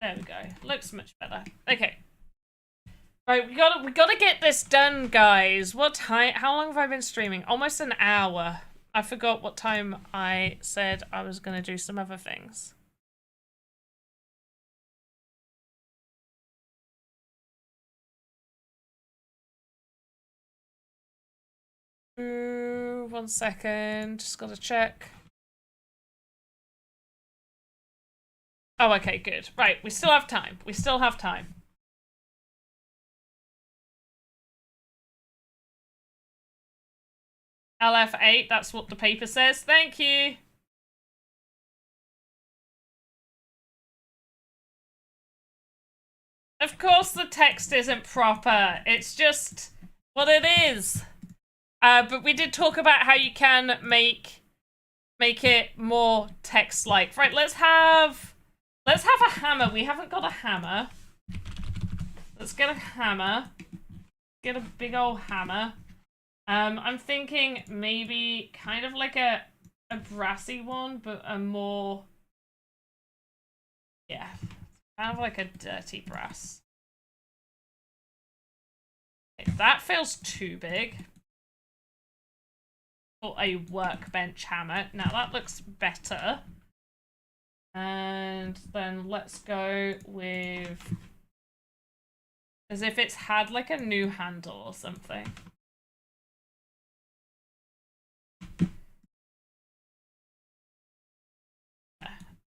There we go. Looks much better. Okay. Right, we gotta get this done, guys. What time? How long have I been streaming? Almost an hour. I forgot what time I said I was gonna do some other things. Ooh, 1 second. Just gotta check. Oh, okay, good. Right, we still have time. We still have time. LF8, that's what the paper says. Thank you. Of course the text isn't proper. It's just what it is. But we did talk about how you can make it more text-like. Right, let's have a hammer. We haven't got a hammer. Let's get a hammer. Get a big old hammer. I'm thinking maybe kind of like a brassy one, but a more... Yeah, kind of like a dirty brass. Okay, that feels too big for a workbench hammer. Now that looks better. And then let's go with... as if it's had like a new handle or something.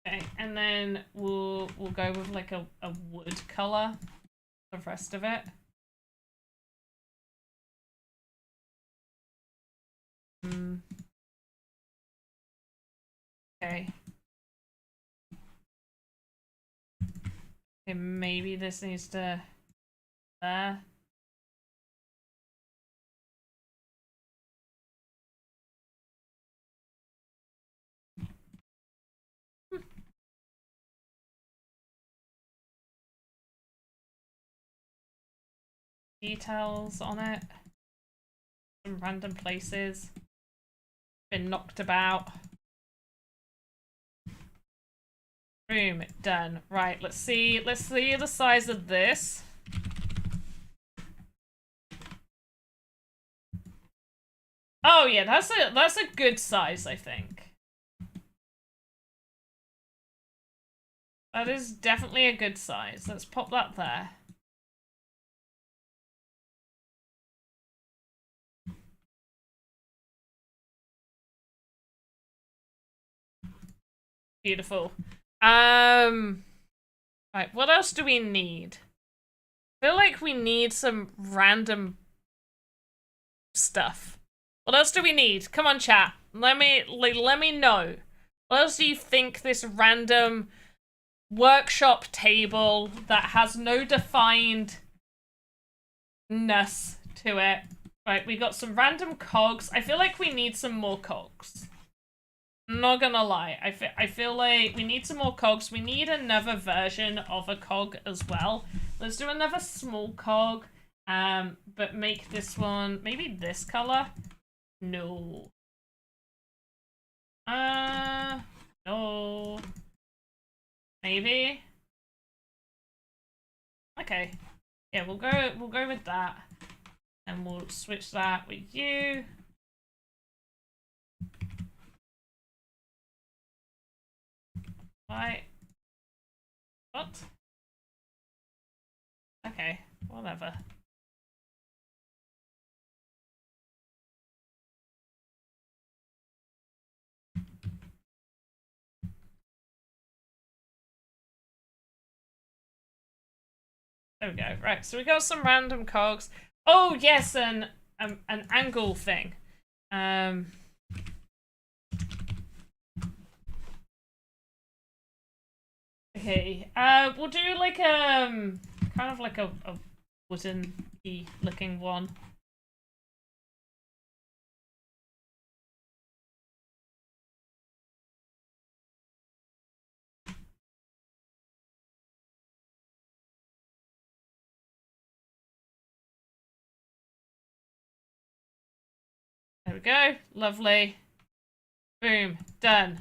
Okay, and then we'll go with like a wood color for the rest of it. Okay. Okay, maybe this needs to there. Details on it. Some random places. Been knocked about. Boom, done. Right, let's see the size of this. Oh yeah, that's a good size, I think. That is definitely a good size. Let's pop that there. Beautiful. Right, what else do we need? I feel like we need some random stuff. What else do we need? Come on, chat. Let me know. What else do you think this random workshop table that has no definedness to it? Right, we got some random cogs. I feel like we need some more cogs. Not gonna lie, I feel like we need some more cogs. We need another version of a cog as well. Let's do another small cog, but make this one maybe this color. No. No. Maybe. Okay. Yeah, we'll go with that. And we'll switch that with you. Right. What? Okay, whatever. There we go. Right, so we got some random cogs. Oh yes, an angle thing. Okay. We'll do like kind of like a wooden key looking one. There we go. Lovely. Boom. Done.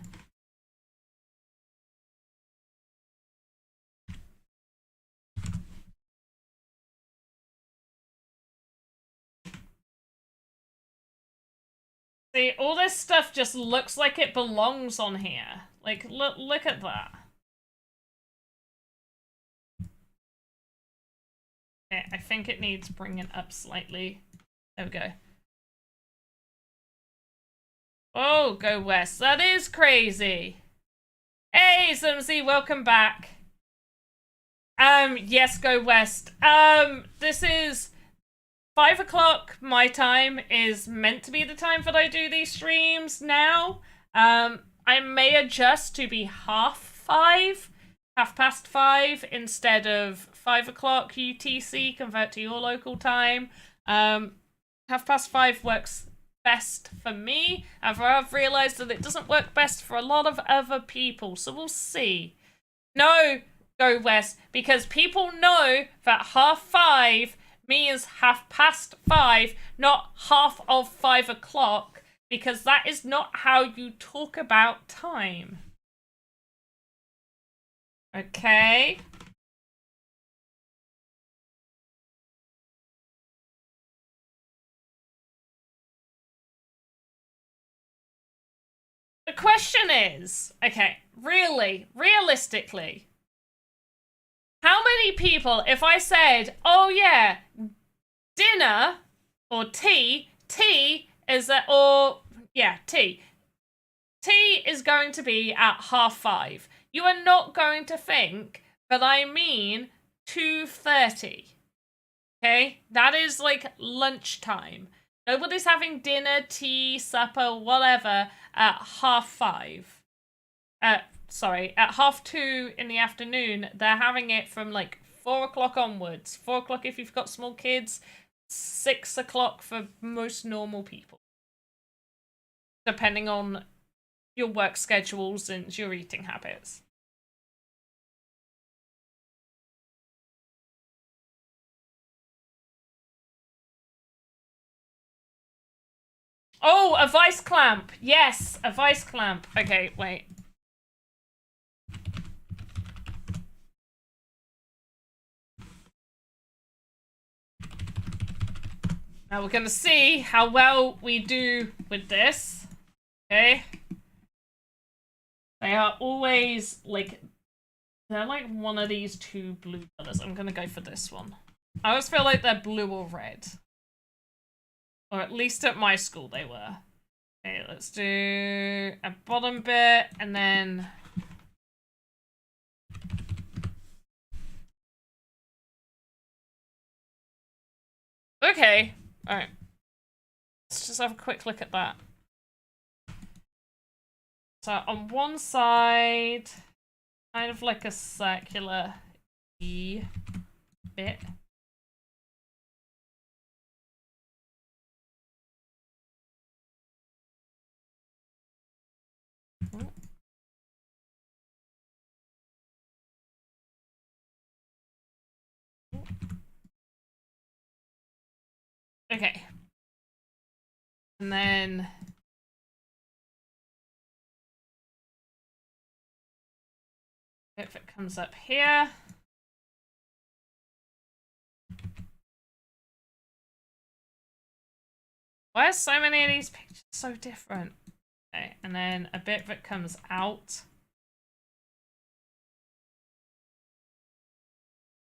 See, all this stuff just looks like it belongs on here. Like, look at that. Okay, I think it needs bringing up slightly. There we go. Oh, go west. That is crazy. Hey, Zumzy, welcome back. Yes, go west. This is 5 o'clock my time is meant to be the time that I do these streams now. I may adjust to be half past 5 instead of 5 o'clock UTC, convert to your local time. Half past 5 works best for me. However, I've realized that it doesn't work best for a lot of other people, so we'll see. No, go west, because people know that 5:30 means 5:30, not half of 5 o'clock, because that is not how you talk about time. Okay. The question is, okay, realistically, how many people, if I said, oh yeah, dinner or tea is that, or yeah, tea is going to be at 5:30. You are not going to think that I mean 2:30. Okay, that is like lunchtime. Nobody's having dinner, tea, supper, whatever at 5:30. Sorry, at 2:30 in the afternoon. They're having it from like 4 o'clock onwards. 4 o'clock if you've got small kids. 6 o'clock for most normal people. Depending on your work schedules and your eating habits. Oh, a vice clamp. Yes, a vice clamp. Okay, wait. Now we're gonna see how well we do with this. Okay. They are always like, they're like one of these two blue colors. I'm gonna go for this one. I always feel like they're blue or red. Or at least at my school they were. Okay, let's do a bottom bit and then... Okay, alright. Let's just have a quick look at that. So on one side, kind of like a circular E bit. Okay. And then if it comes up here. Why are so many of these pictures so different? Okay, and then a bit that comes out.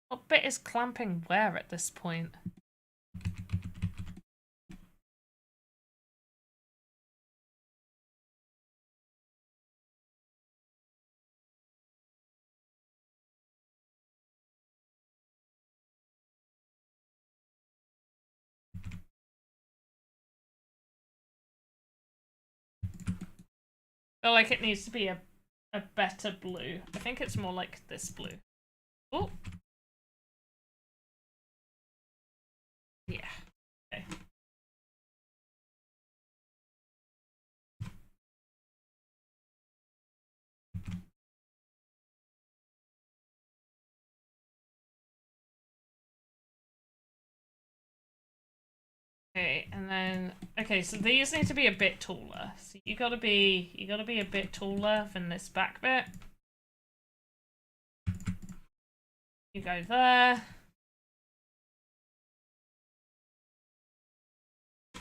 What bit is clamping where at this point? I feel like it needs to be a better blue. I think it's more like this blue. Oh. Yeah. Okay. Okay, and then okay, so these need to be a bit taller. So you gotta be a bit taller than this back bit. You go there.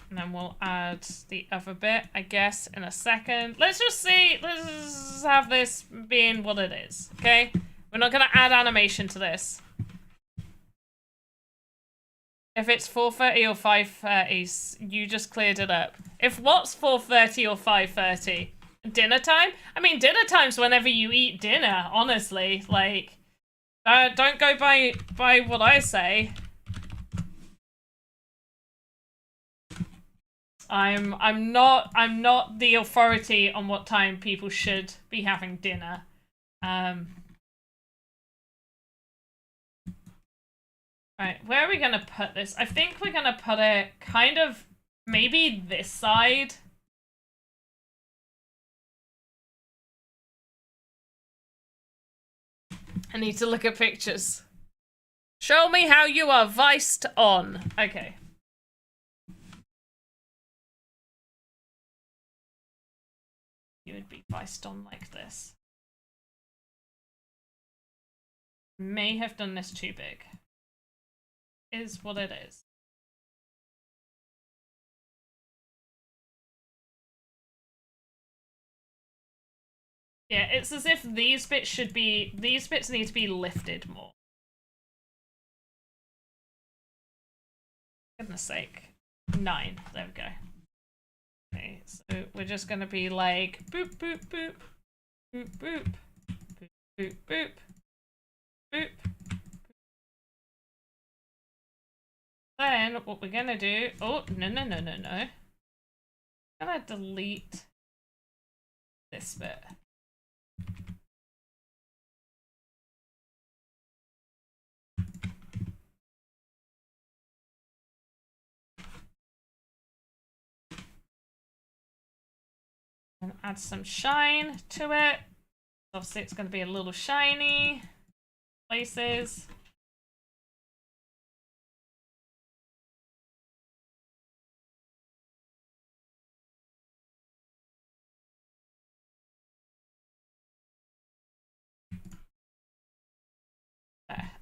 And then we'll add the other bit, I guess, in a second. Let's just see, let's just have this being what it is, okay? We're not gonna add animation to this. If it's 4:30 or 5:30, you just cleared it up. If what's 4:30 or 5:30? Dinner time? I mean, dinner time's whenever you eat dinner, honestly. Like, don't go by what I say. I'm not the authority on what time people should be having dinner. Right, where are we gonna put this? I think we're gonna put it kind of maybe this side. I need to look at pictures. Show me how you are viced on. Okay. You would be viced on like this. May have done this too big. Is what it is. Yeah, it's as if these bits need to be lifted more. For goodness sake. 9. There we go. Okay, so we're just gonna be like boop boop boop boop boop boop boop boop boop. Then what we're gonna do, oh no. I'm gonna delete this bit. And add some shine to it. Obviously it's gonna be a little shiny places.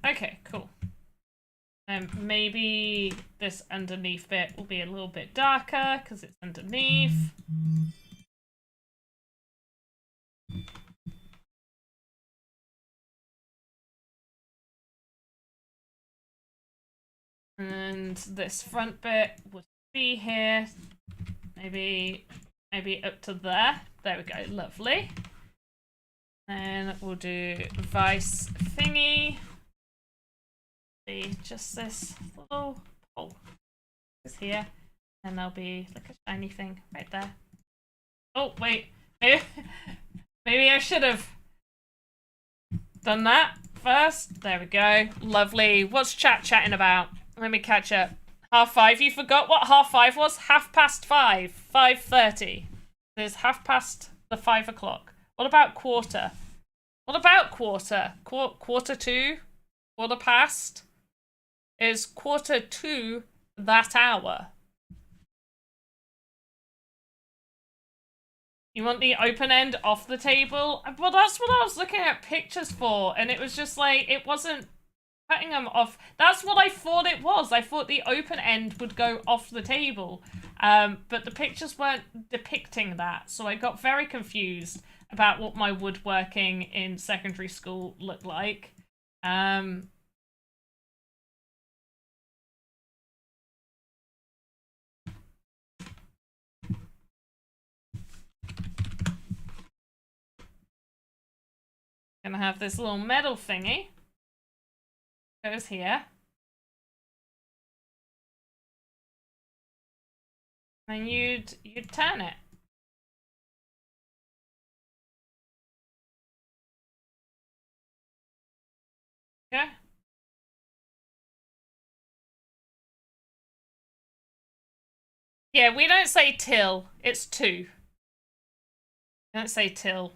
Okay, cool. Maybe this underneath bit will be a little bit darker because it's underneath. And this front bit would be here. Maybe up to there. There we go, lovely. And we'll do vice thingy. Be just this little hole is here. And there'll be like a shiny thing right there. Oh, wait. Maybe I should have done that first. There we go. Lovely. What's chat chatting about? Let me catch up. 5:30. You forgot what 5:30 was? 5:30. 5:30. There's 5:30. 5:00. What about quarter? What about quarter? Quarter to? Quarter past? Is quarter to that hour? You want the open end off the table? Well, that's what I was looking at pictures for, and it was just like, it wasn't cutting them off. That's what I thought it was. I thought the open end would go off the table, but the pictures weren't depicting that, so I got very confused about what my woodworking in secondary school looked like. Gonna have this little metal thingy. Goes here. And you'd turn it. Okay. Yeah, we don't say till. It's two. We don't say till.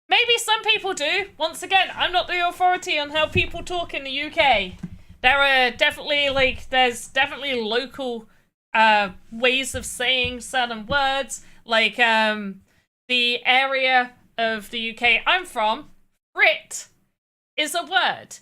Maybe some people do. Once again, I'm not the authority on how people talk in the UK. There are definitely, like, there's definitely local ways of saying certain words. Like, the area of the UK I'm from, frit is a word.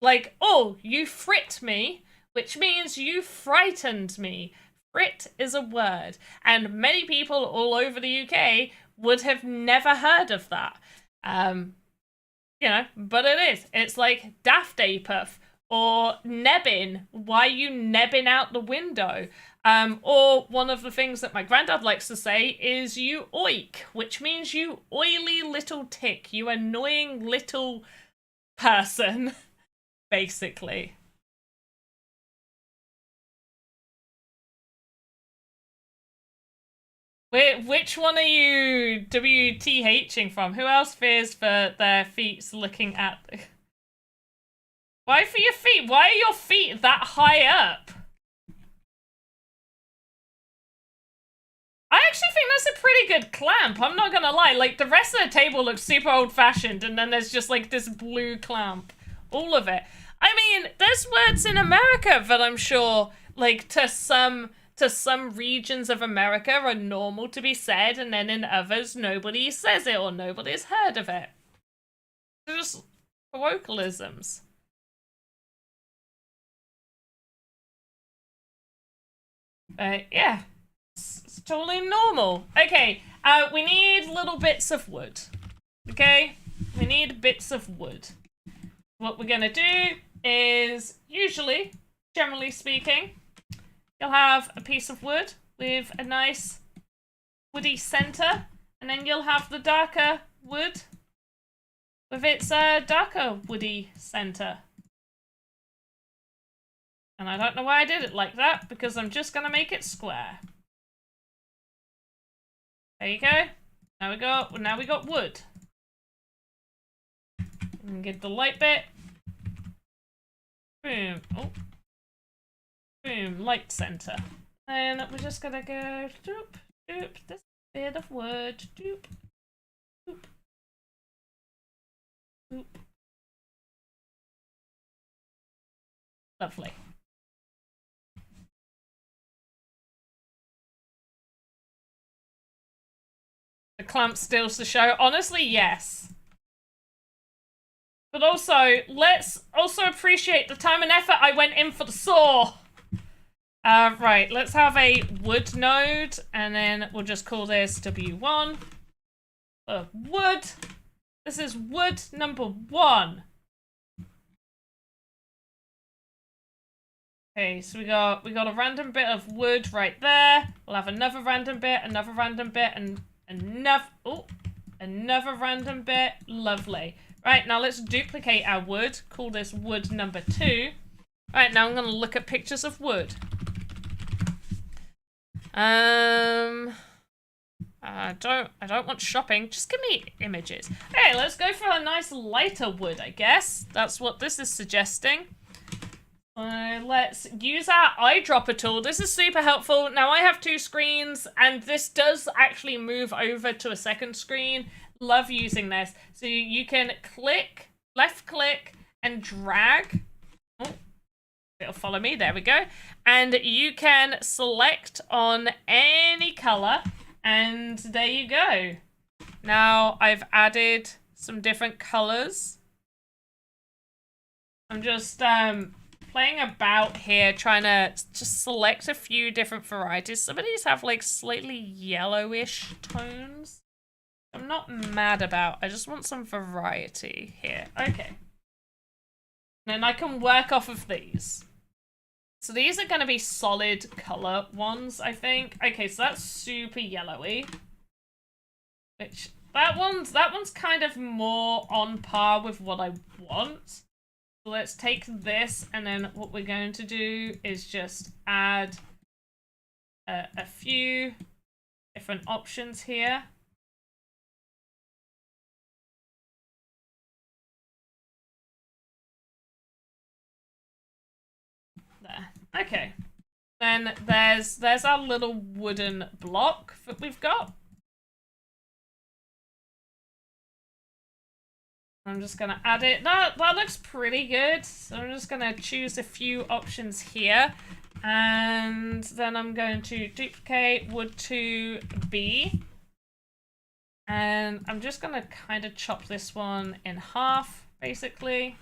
Like, oh, you frit me, which means you frightened me. Frit is a word. And many people all over the UK would have never heard of that. You know, but it is. It's like daft puff or nebbing. Why you nebbing out the window? Or one of the things that my granddad likes to say is you oik, which means you oily little tick, you annoying little person, basically. Which one are you WTHing from? Who else fears for their feet looking at? Why for your feet? Why are your feet that high up? I actually think that's a pretty good clamp, I'm not gonna lie. Like, the rest of the table looks super old-fashioned, and then there's just, like, this blue clamp. All of it. I mean, there's words in America that I'm sure, like, to some regions of America are normal to be said, and then in others, nobody says it or nobody's heard of it. They're just colloquialisms. Yeah. It's totally normal. Okay, we need little bits of wood. Okay? We need bits of wood. What we're gonna do is, usually, generally speaking, you'll have a piece of wood with a nice woody center, and then you'll have the darker wood with its darker woody center. And I don't know why I did it like that, because I'm just gonna make it square. There you go. Now we got wood. And get the light bit. Boom. Oh. Boom. Light center. And we're just gonna go doop, doop, this bit of wood. Doop, doop, doop. Lovely. The clamp steals the show. Honestly, yes. But also, let's also appreciate the time and effort I went in for the saw. Right, let's have a wood node, and then we'll just call this W1. Wood. This is wood number 1. Okay, so we got a random bit of wood right there. We'll have another random bit, and another random bit. Lovely. Right, now let's duplicate our wood. Call this wood number 2. Right, now I'm gonna look at pictures of wood. I don't want shopping. Just give me images. Hey, let's go for a nice lighter wood, I guess. That's what this is suggesting. Let's use our eyedropper tool. This is super helpful. Now I have 2 screens, and this does actually move over to a second screen. Love using this. So you can click, left click, and drag. Oh, it'll follow me. There we go. And you can select on any color, and there you go. Now I've added some different colors. I'm just playing about here, trying to just select a few different varieties. Some of these have like slightly yellowish tones. I'm not mad about. I just want some variety here. Okay. And I can work off of these. So these are going to be solid color ones, I think. Okay, so that's super yellowy. Which that one's kind of more on par with what I want. So let's take this, and then what we're going to do is just add a few different options here. There. Okay. Then there's our little wooden block that we've got. I'm just gonna add it. That looks pretty good. So I'm just gonna choose a few options here. And then I'm going to duplicate wood to B. And I'm just gonna kind of chop this one in half, basically.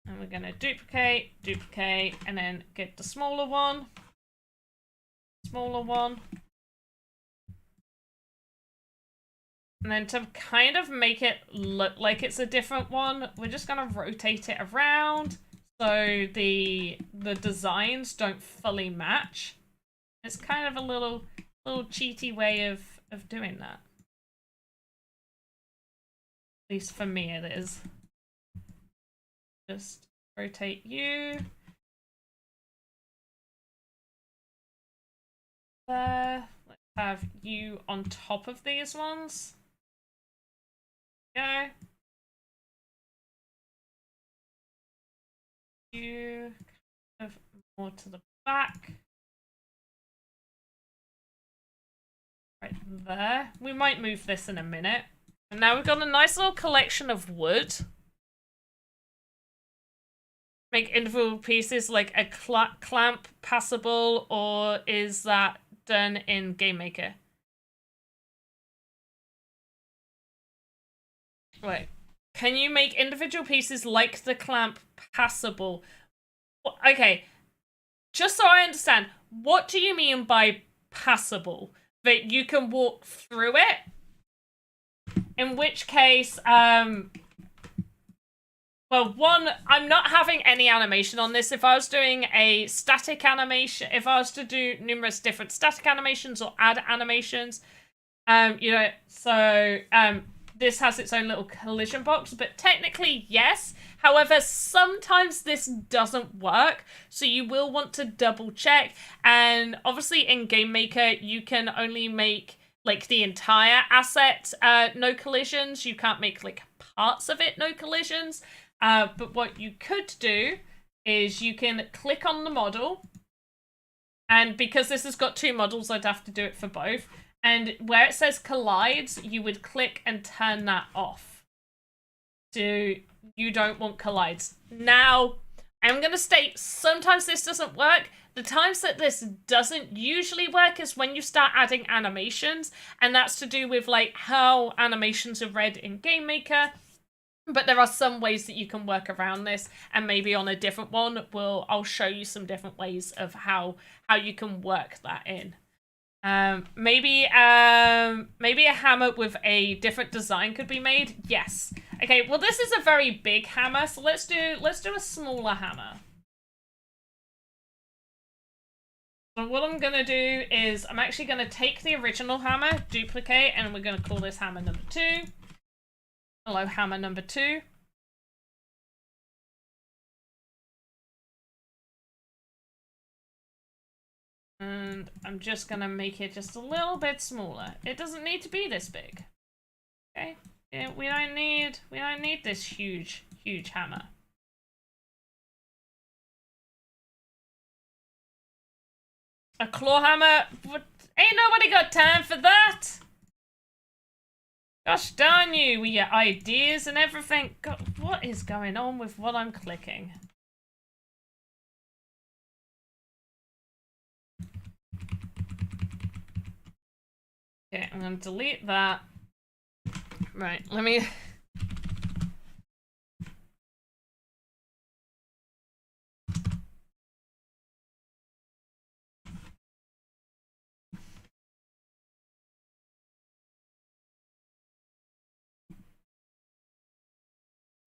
And we're gonna duplicate, and then get the smaller one. And then to kind of make it look like it's a different one, we're just gonna rotate it around so the designs don't fully match. It's kind of a little cheaty way of doing that. At least for me it is. Just rotate you. There. Let's have you on top of these ones. Go. You kind of more to the back. Right there. We might move this in a minute. And now we've got a nice little collection of wood. Make individual pieces like a clamp passable, or is that done in Game Maker? Wait, can you make individual pieces like the clamp passable? Okay, just so I understand, what do you mean by passable? That you can walk through it? In which case, well, one, I'm not having any animation on this. If I was doing a static animation, if I was to do numerous different static animations or add animations, you know, so, this has its own little collision box, but technically, yes. However, sometimes this doesn't work, so you will want to double check. And obviously in Game Maker, you can only make like the entire asset no collisions. You can't make like parts of it no collisions. But what you could do is you can click on the model, and because this has got two models, I'd have to do it for both. And where it says collides, you would click and turn that off. So you don't want collides. Now, I'm going to state, sometimes this doesn't work. The times that this doesn't usually work is when you start adding animations, and that's to do with like how animations are read in Game Maker. But there are some ways that you can work around this, and maybe on a different one, I'll show you some different ways of how you can work that in. Maybe a hammer with a different design could be made. Yes. Okay. Well, this is a very big hammer, so let's do a smaller hammer. So what I'm gonna do is I'm actually gonna take the original hammer, duplicate, and we're gonna call this hammer number 2. Hello, hammer number 2. And I'm just gonna make it just a little bit smaller. It doesn't need to be this big. Okay? Yeah, we don't need this huge hammer. A claw hammer? But ain't nobody got time for that! Gosh darn you, with your ideas and everything. God, what is going on with what I'm clicking? Okay, I'm gonna delete that. Right, let me...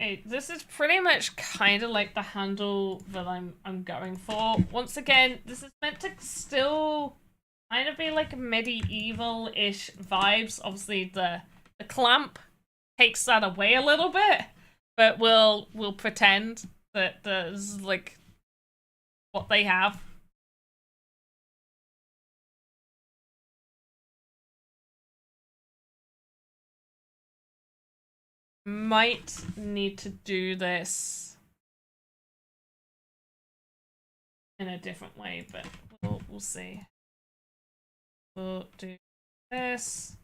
Hey, this is pretty much kind of like the handle that I'm going for. Once again, this is meant to still kind of be like medieval-ish vibes. Obviously, the clamp takes that away a little bit, but we'll pretend that there's like what they have. Might need to do this in a different way, but we'll see. We'll do this.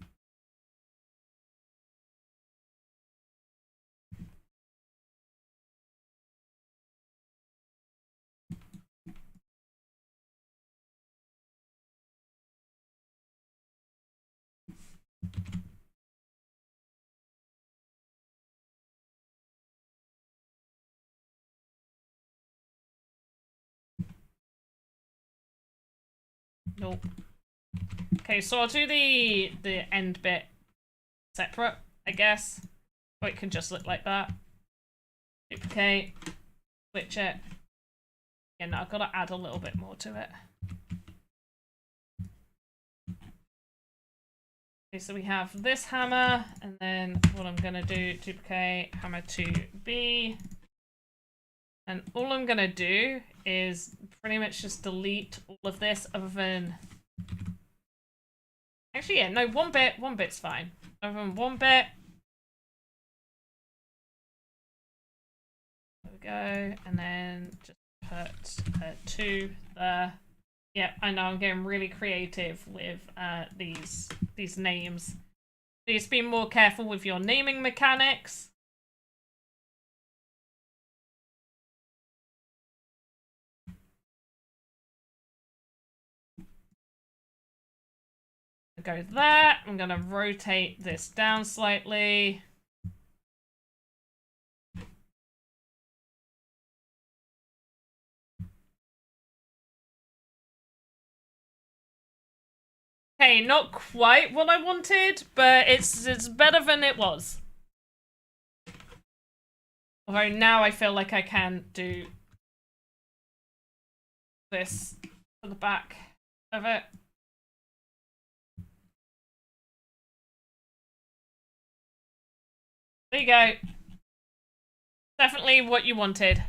Nope. Okay, so I'll do the end bit separate, I guess. Or it can just look like that. Duplicate, switch it. Yeah, no, I've got to add a little bit more to it. Okay, so we have this hammer, and then what I'm gonna do, duplicate hammer to B. And all I'm gonna do is pretty much just delete all of this other than... Actually, yeah, no, one bit's fine. Other than one bit. There we go, and then just put 2 there. Yeah, I know, I'm getting really creative with these names. Please be more careful with your naming mechanics. Go there. I'm gonna rotate this down slightly. Hey, not quite what I wanted, but it's better than it was. Although now I feel like I can do this for the back of it. There you go. Definitely what you wanted.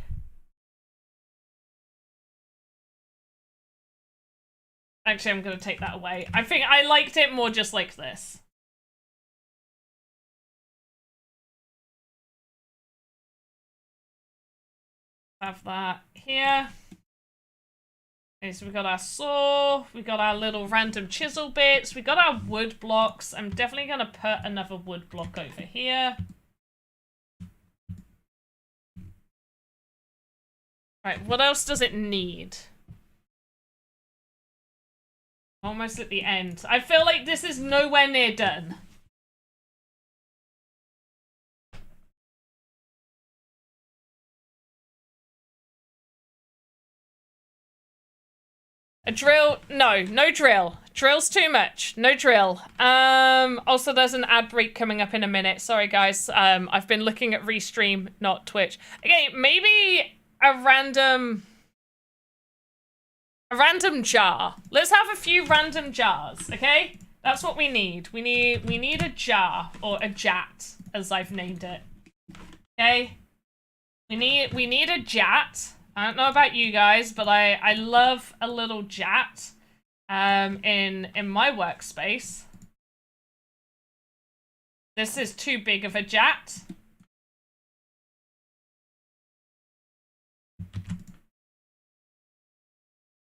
Actually, I'm going to take that away. I think I liked it more just like this. Have that here. Okay, so we got our saw, we got our little random chisel bits, we got our wood blocks. I'm definitely going to put another wood block over here. Right, what else does it need? Almost at the end. I feel like this is nowhere near done. A drill? No, no drill. Drill's too much. No drill. Also, there's an ad break coming up in a minute. Sorry, guys. I've been looking at Restream, not Twitch. Okay, maybe a random jar. Let's have a few random jars, okay? That's what we need. We need a jar, or a jat, as I've named it. Okay? We need a jat. I don't know about you guys, but I love a little jat in my workspace. This is too big of a jat.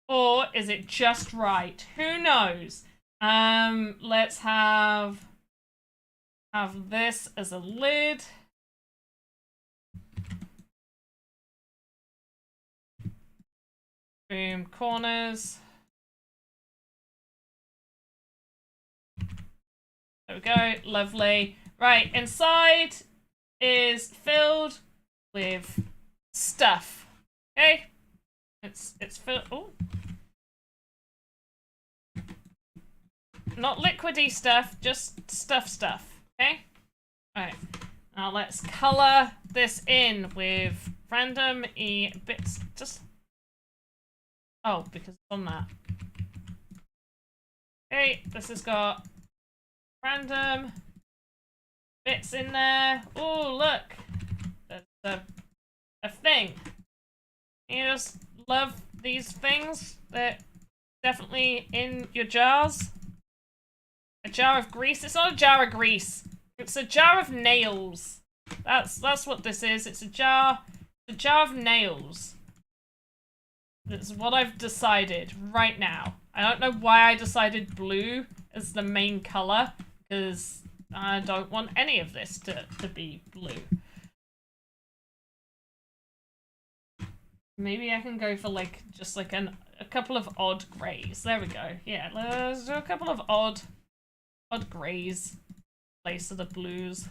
Or is it just right? Who knows? Let's have have this as a lid. Boom, corners. There we go, lovely. Right, inside is filled with stuff. Okay? It's filled. Oh. Not liquidy stuff, just stuff. Okay? Alright. Now let's color this in with random bits. Just. Oh, because it's on that. Okay, this has got random bits in there. Oh, look. There's a thing. You just love these things. They're definitely in your jars. A jar of grease. It's not a jar of grease. It's a jar of nails. That's what this is. It's a jar of nails. That's what I've decided right now. I don't know why I decided blue as the main color, because I don't want any of this to be blue. Maybe I can go for like just like a couple of odd grays. There we go. Yeah, let's do a couple of odd grays in place of the blues.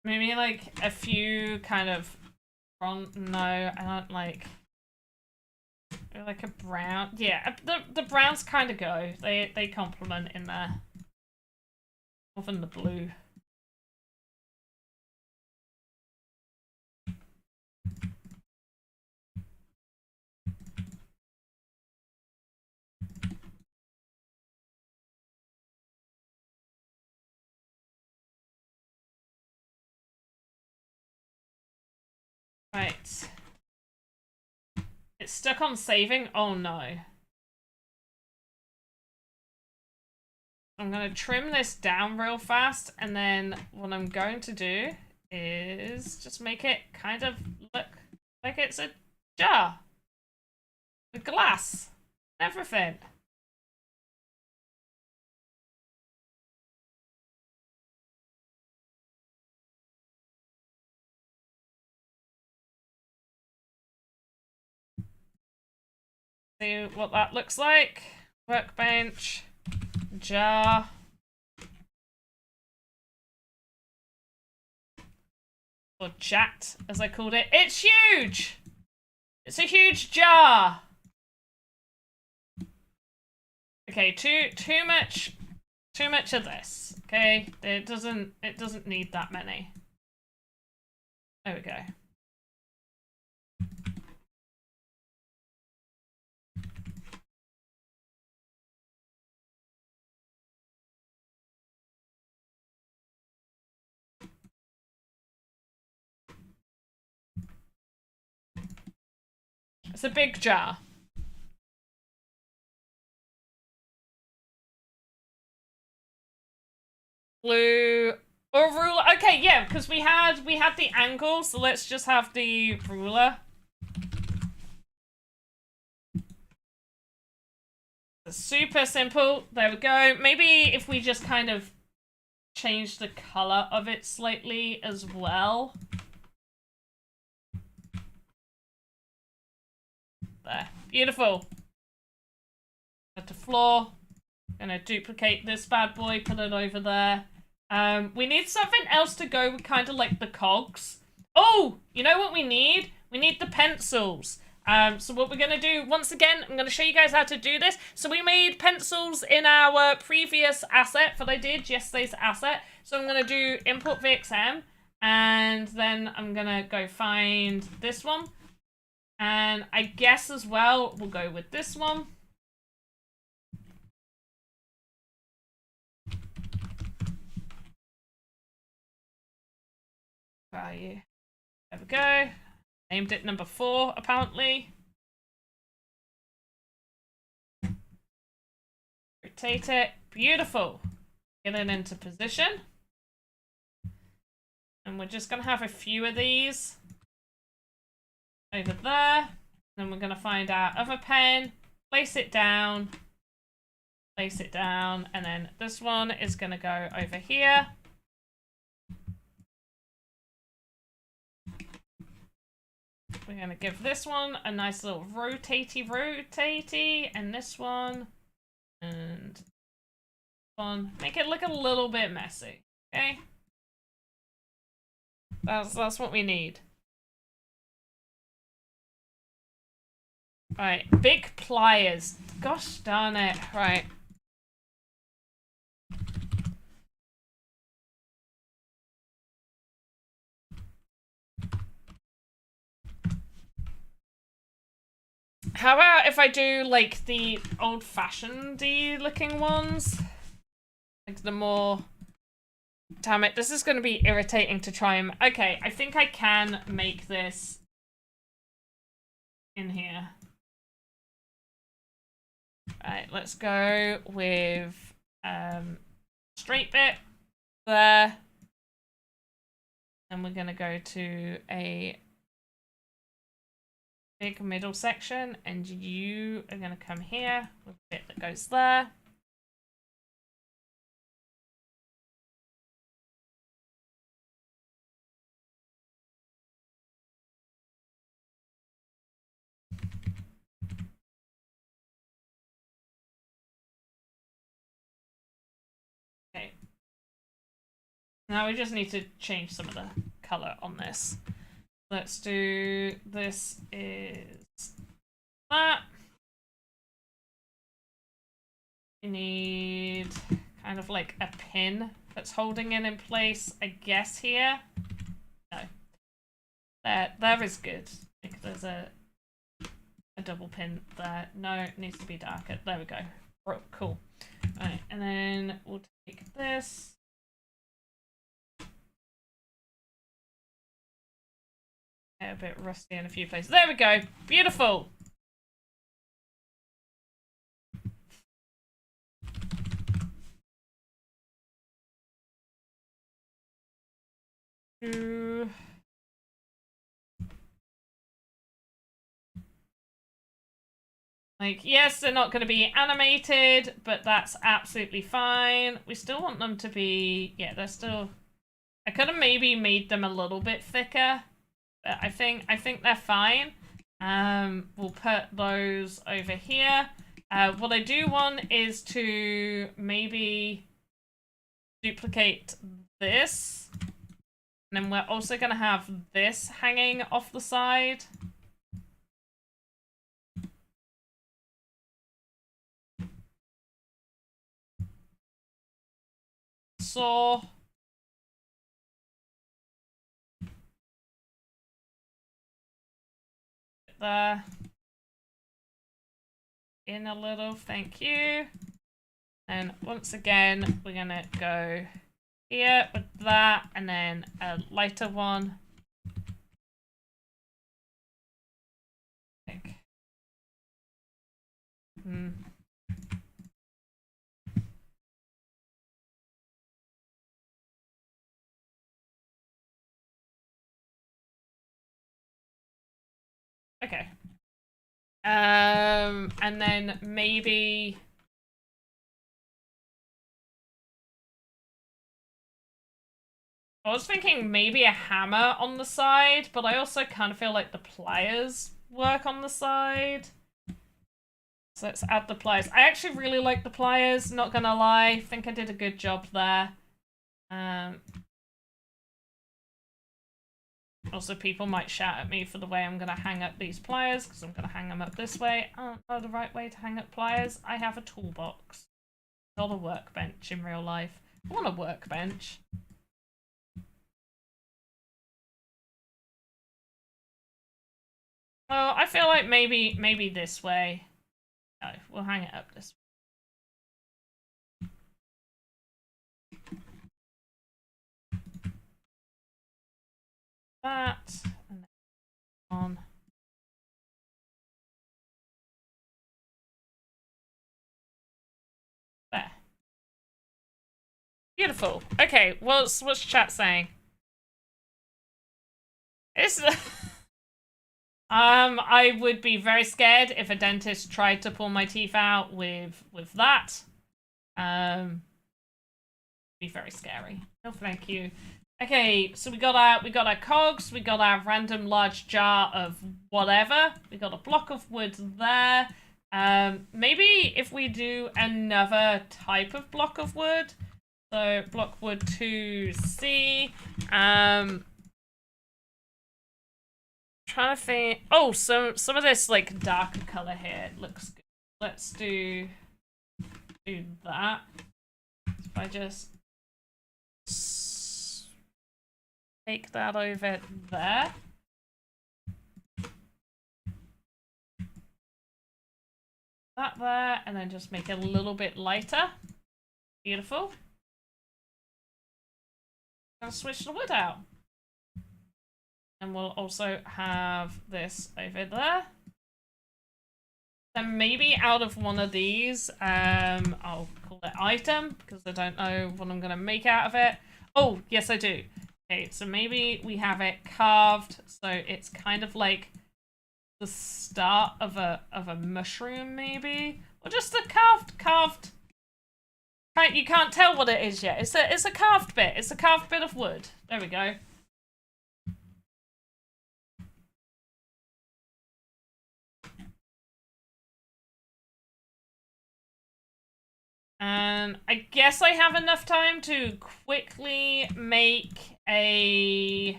Maybe like a few kind of no, I don't like a brown. Yeah, the browns kind of go. They complement in there more than the blue. Right. It's stuck on saving. Oh no. I'm going to trim this down real fast, and then what I'm going to do is just make it kind of look like it's a jar. With glass. Everything. See what that looks like. Workbench. Jar. Or chat, as I called it. It's huge! It's a huge jar! Okay, too much of this. Okay? It doesn't need that many. There we go. It's a big jar. Blue or ruler. Okay, yeah, because we had the angle, so let's just have the ruler. Super simple. There we go. Maybe if we just kind of change the color of it slightly as well. There. Beautiful. At the floor. Gonna duplicate this bad boy, put it over there. We need something else to go with kind of like the cogs. Oh, you know what we need? We need the pencils. So what we're gonna do, once again, I'm gonna show you guys how to do this. So we made pencils in our previous asset that I did, yesterday's asset. So I'm gonna do import VXM, and then I'm gonna go find this one. And I guess as well, we'll go with this one. Where are you? There we go. Named it number 4, apparently. Rotate it. Beautiful. Get it into position. And we're just going to have a few of these over there. Then we're going to find our other pen, place it down, and then this one is going to go over here. We're going to give this one a nice little rotatey, and this one, and one. Make it look a little bit messy, okay? That's what we need. Right, big pliers. Gosh darn it. Right. How about if I do, like, the old-fashioned-y looking ones? Like, the more... Damn it, this is going to be irritating to try and... Okay, I think I can make this in here. Right, let's go with straight bit there. And we're going to go to a big middle section, and you are going to come here with a bit that goes there. Okay. Now we just need to change some of the color on this. Let's do, this is that. You need kind of like a pin that's holding it in place, I guess, here. No. There is good. Like, there's a double pin there. No, it needs to be darker. There we go. Oh, cool. Alright, and then we'll take this. A bit rusty in a few places. There we go. Beautiful. Like, yes, they're not going to be animated, but that's absolutely fine. We still want them to be... Yeah, they're still... I could have maybe made them a little bit thicker. But I think they're fine. We'll put those over here. What I do want is to maybe duplicate this. And then we're also going to have this hanging off the side. So... there. In a little, thank you. And once again, we're gonna go here with that, and then a lighter one. Like, Okay. And then maybe... I was thinking maybe a hammer on the side, but I also kind of feel like the pliers work on the side. So let's add the pliers. I actually really like the pliers, not gonna lie. I think I did a good job there. Also, people might shout at me for the way I'm going to hang up these pliers, because I'm going to hang them up this way. I don't know the right way to hang up pliers. I have a toolbox. Not a workbench in real life. I want a workbench. Well, I feel like maybe this way. No, we'll hang it up this way. That, and then on. There. Beautiful. Okay, what's chat saying? It's I would be very scared if a dentist tried to pull my teeth out with that. Be very scary. No, thank you. Okay, so we got our cogs, we got our random large jar of whatever. We got a block of wood there. Maybe if we do another type of block of wood. So block wood 2C. Trying to think. Oh, so some of this like darker color here looks good. Let's do that. If I just take that over there. That there, and then just make it a little bit lighter. Beautiful. Gonna switch the wood out. And we'll also have this over there. Then maybe out of one of these, I'll call it item, because I don't know what I'm gonna make out of it. Oh, yes I do. Okay, so maybe we have it carved, so it's kind of like the start of a mushroom, maybe? Or just a carved. Right, you can't tell what it is yet. It's a carved bit. It's a carved bit of wood. There we go. And I guess I have enough time to quickly make a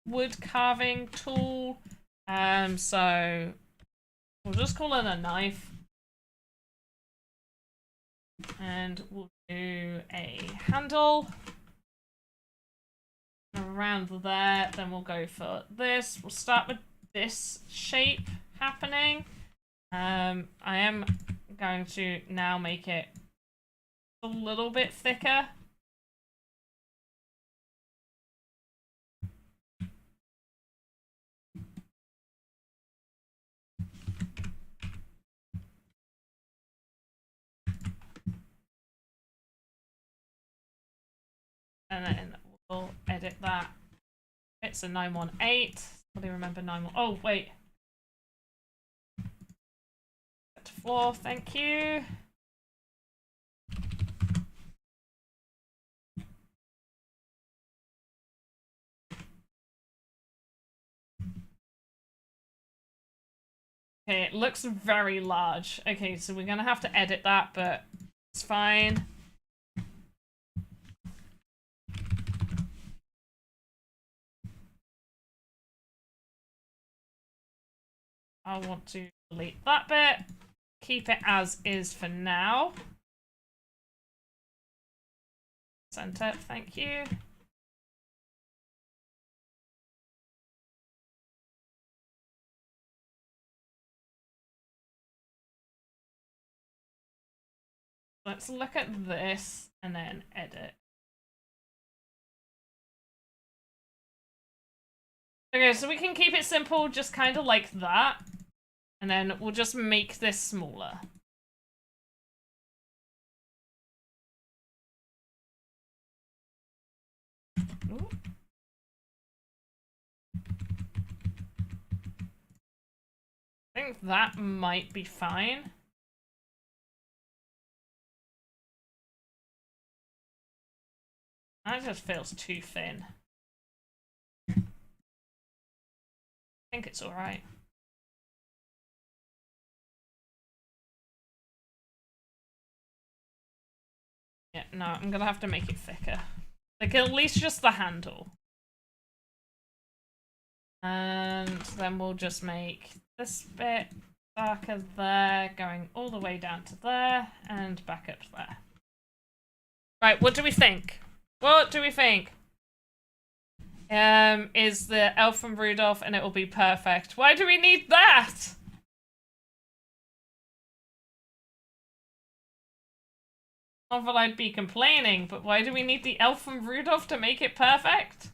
wood carving tool. So we'll just call it a knife. And we'll do a handle. Around there, then we'll go for this. We'll start with this shape happening. I am going to now make it a little bit thicker. And then we'll edit that. It's a 918. Somebody remember 918. Oh, wait. Set to 4, thank you. Okay, it looks very large. Okay, so we're gonna have to edit that, but it's fine. I want to delete that bit. Keep it as is for now. Center, thank you. Let's look at this and then edit. Okay, so we can keep it simple, just kind of like that. And then we'll just make this smaller. Ooh. I think that might be fine. That just feels too thin. I think it's alright. Yeah, no, I'm gonna have to make it thicker. Like, at least just the handle. And then we'll just make this bit darker there, going all the way down to there, and back up there. Right, what do we think? What do we think? Is the elf from Rudolph, and it will be perfect. Why do we need that? Not that I'd be complaining, but why do we need the elf from Rudolph to make it perfect?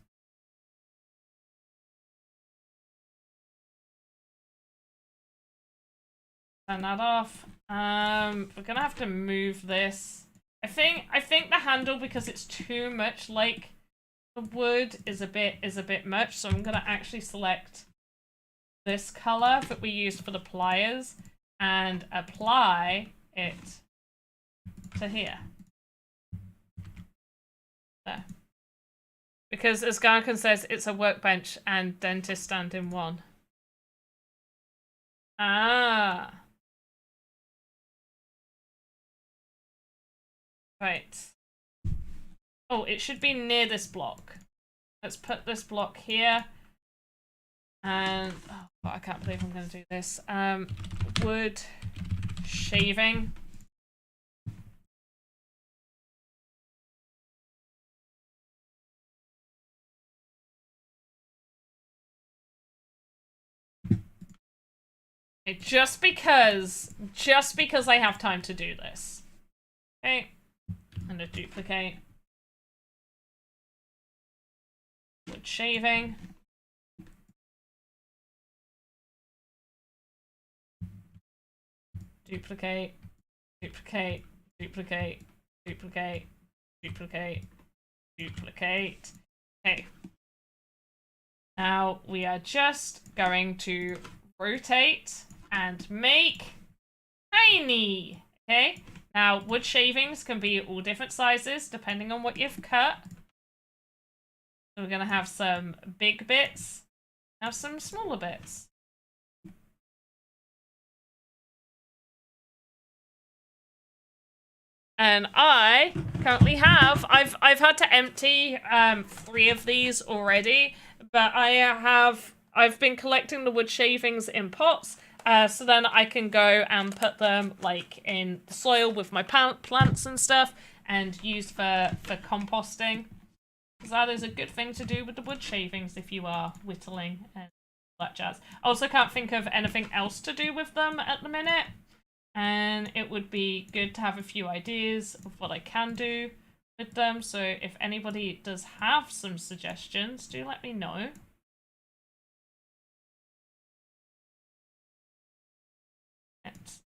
Turn that off. We're gonna have to move this. I think the handle, because it's too much like the wood, is a bit much, so I'm gonna actually select this color that we used for the pliers and apply it to here. There. Because as Garkin says, it's a workbench and dentist stand in one. Ah. Right. Oh, it should be near this block. Let's put this block here. And oh, I can't believe I'm going to do this. Wood shaving. Okay, just because I have time to do this. Okay, and a duplicate. Wood shaving. Duplicate, duplicate, duplicate, duplicate, duplicate, duplicate. Okay. Now we are just going to rotate and make tiny. Okay. Now wood shavings can be all different sizes depending on what you've cut. So we're gonna have some big bits, have some smaller bits. And I currently have, I've had to empty 3 of these already, but I've been collecting the wood shavings in pots, so then I can go and put them like in the soil with my plants and stuff and use for composting. Because that is a good thing to do with the wood shavings if you are whittling and that jazz. I also can't think of anything else to do with them at the minute. And it would be good to have a few ideas of what I can do with them. So if anybody does have some suggestions, do let me know.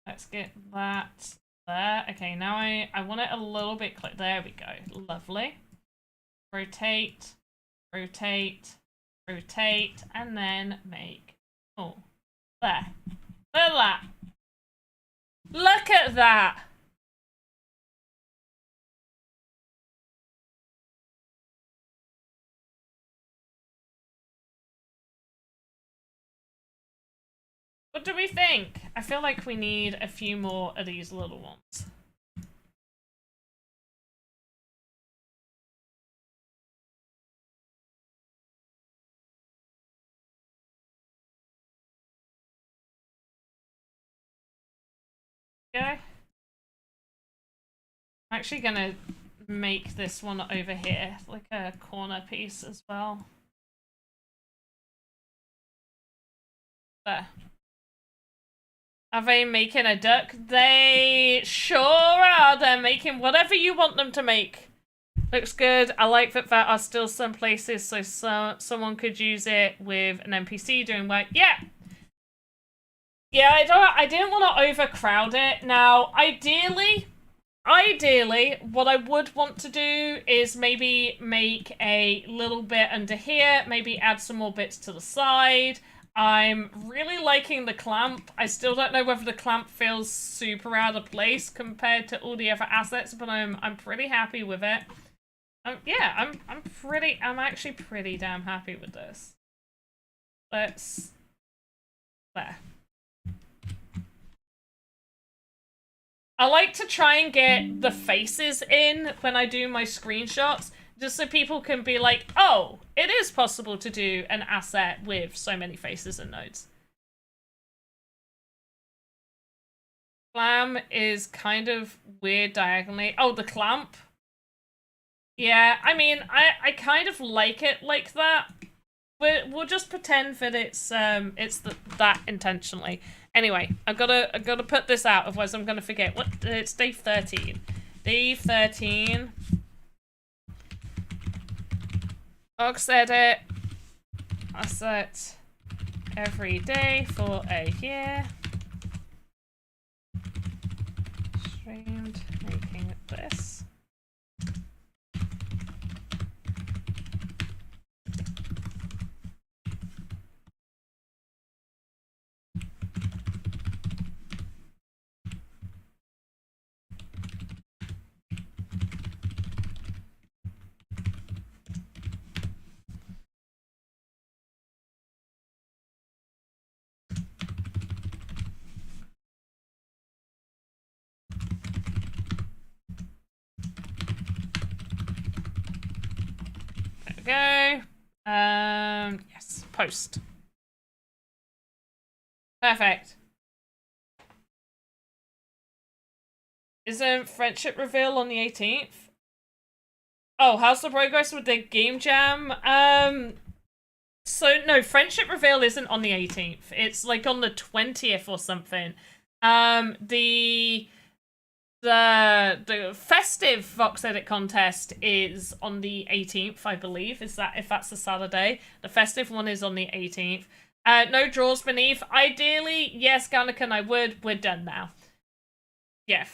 Let's get that there. Okay, now I want it a little bit clear. There we go. Lovely. Rotate, rotate, rotate, and then make. Oh, there. Look at that. Look at that! What do we think? I feel like we need a few more of these little ones. Okay. I'm actually gonna make this one over here like a corner piece as well. There. Are they making a duck? They sure are. They're making whatever you want them to make. Looks good. I like that there are still some places so someone could use it with an NPC doing work. Yeah. Yeah, I didn't want to overcrowd it. Now, ideally, what I would want to do is maybe make a little bit under here, maybe add some more bits to the side. I'm really liking the clamp. I still don't know whether the clamp feels super out of place compared to all the other assets, but I'm pretty happy with it. Yeah, I'm actually pretty damn happy with this. There. I like to try and get the faces in when I do my screenshots, just so people can be like, oh, it is possible to do an asset with so many faces and nodes. Clam is kind of weird diagonally. Oh, the clamp? Yeah, I mean, I kind of like it like that. We'll just pretend that it's that intentionally. Anyway, I've gotta put this out, otherwise I'm gonna forget. What? It's day 13. Day 13. VoxEdit. Asset every day for a year. Streamed making this. we go. Yes, post. Perfect. Isn't friendship reveal on the 18th? Oh, how's the progress with the game jam? So no, friendship reveal isn't on the 18th. It's like on the 20th or something. The festive VoxEdit contest is on the 18th, I believe. Is that if that's a Saturday? The festive one is on the 18th. No draws beneath. Ideally, yes, Garnica, I would. We're done now. Yeah.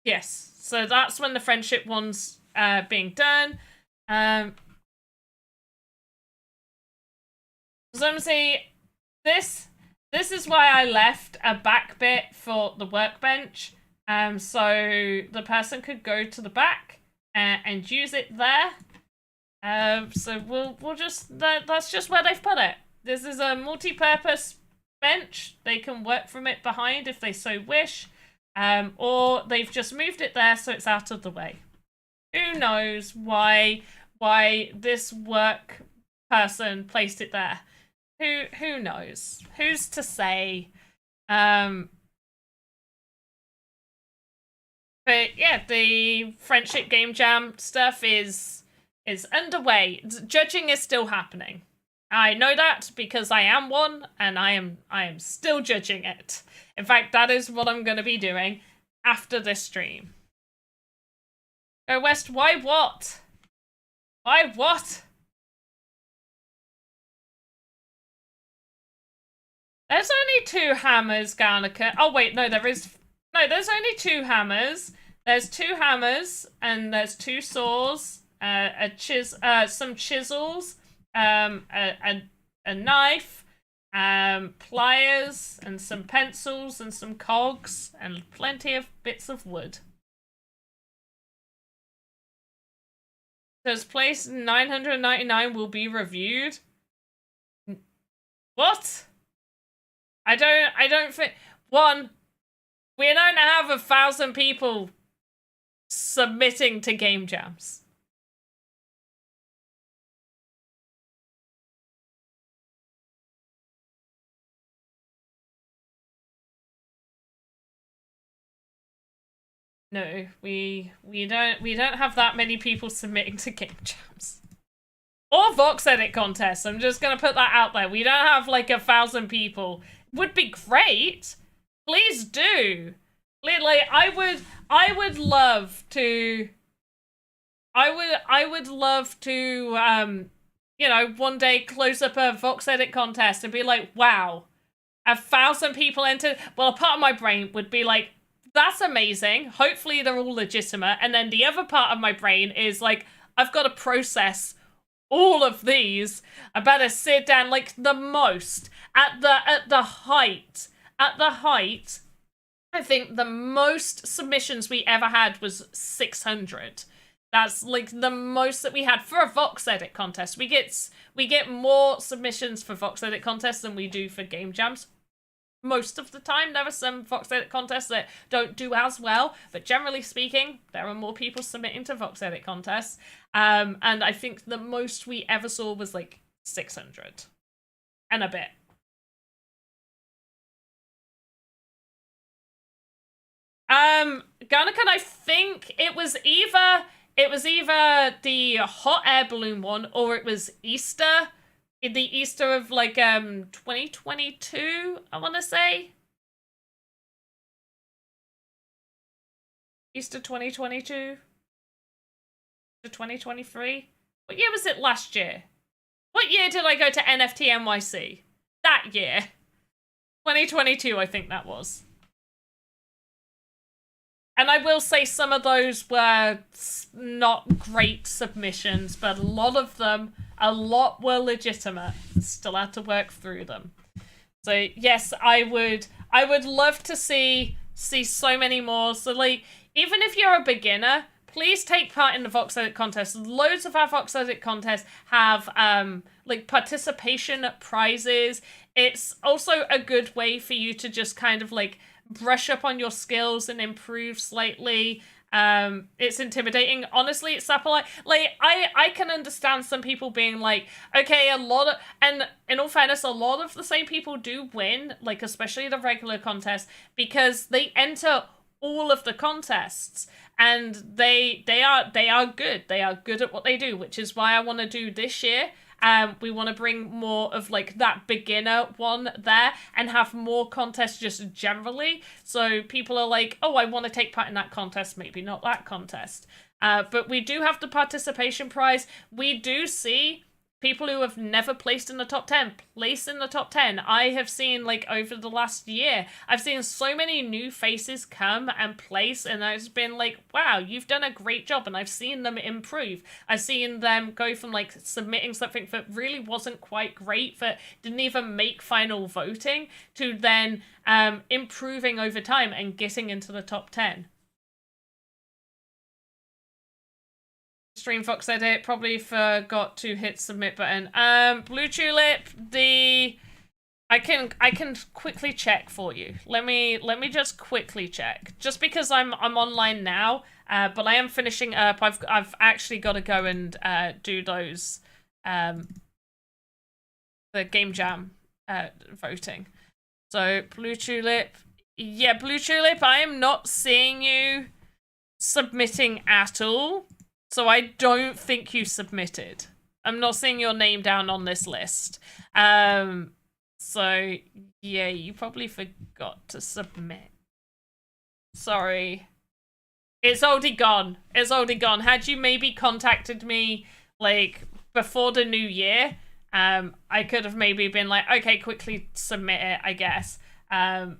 Yes. So that's when the friendship one's being done. Zumzy, this is why I left a back bit for the workbench. So the person could go to the back and use it there. So we'll just that's just where they've put it. This is a multi-purpose bench. They can work from it behind if they so wish. Or they've just moved it there so it's out of the way. Who knows why this work person placed it there? Who knows? Who's to say? But yeah, the friendship game jam stuff is underway. Judging is still happening. I know that because I am one, and I am still judging it. In fact, that is what I'm going to be doing after this stream. Go West, why what? Why what? There's only 2 hammers, Garnica. Oh wait, no, there's only 2 hammers. There's 2 hammers, and there's 2 saws, some chisels, a knife, pliers, and some pencils, and some cogs, and plenty of bits of wood. Does place 999 will be reviewed? What? I don't think... One, we don't have 1,000 people submitting to game jams. No, we don't have that many people submitting to game jams. Or VoxEdit contests. I'm just gonna put that out there. We don't have like 1,000 people. Would be great. Please do. Like I would love to you know, one day close up a VoxEdit contest and be like, wow, 1,000 people entered. Well, a part of my brain would be like, that's amazing. Hopefully they're all legitimate. And then the other part of my brain is like, I've got to process all of these. I better sit down like the most at the height. I think the most submissions we ever had was 600. That's like the most that we had for a VoxEdit contest. We get more submissions for VoxEdit contests than we do for game jams. Most of the time, there are some VoxEdit contests that don't do as well, but generally speaking, there are more people submitting to VoxEdit contests. And I think the most we ever saw was like 600 and a bit. Garnica, I think it was either the hot air balloon one or it was Easter. In the Easter of like 2022, I want to say. Easter 2022 to 2023. What year was it last year? What year did I go to NFT NYC? That year. 2022, I think that was. And I will say some of those were not great submissions, but a lot were legitimate. Still had to work through them. So yes, I would love to see so many more. So like, even if you're a beginner, please take part in the VoxEdit contest. Loads of our VoxEdit contests have like participation prizes. It's also a good way for you to just kind of like brush up on your skills and improve slightly. It's intimidating. Honestly, it's Sapphire. Like, I can understand some people being like, okay, and in all fairness, a lot of the same people do win, like, especially the regular contest, because they enter all of the contests, and they are good. They are good at what they do, which is why I want to do this year. We want to bring more of like that beginner one there and have more contests just generally. So people are like, oh, I want to take part in that contest, maybe not that contest. But we do have the participation prize. We do see people who have never placed in the top 10 place in the top 10. I have seen, like, over the last year, I've seen so many new faces come and place, and it's been like, wow, you've done a great job, and I've seen them improve. I've seen them go from, like, submitting something that really wasn't quite great, that didn't even make final voting, to then improving over time and getting into the top 10. Stream VoxEdit, probably forgot to hit submit button. Blue Tulip, I can quickly check for you. Let me just quickly check. Just because I'm online now, but I am finishing up. I've actually got to go and do those the game jam voting. So Blue Tulip, yeah, Blue Tulip, I am not seeing you submitting at all. So I don't think you submitted. I'm not seeing your name down on this list. So yeah, you probably forgot to submit. Sorry. It's already gone. It's already gone. Had you maybe contacted me like before the new year, I could have maybe been like, okay, quickly submit it, I guess. I'm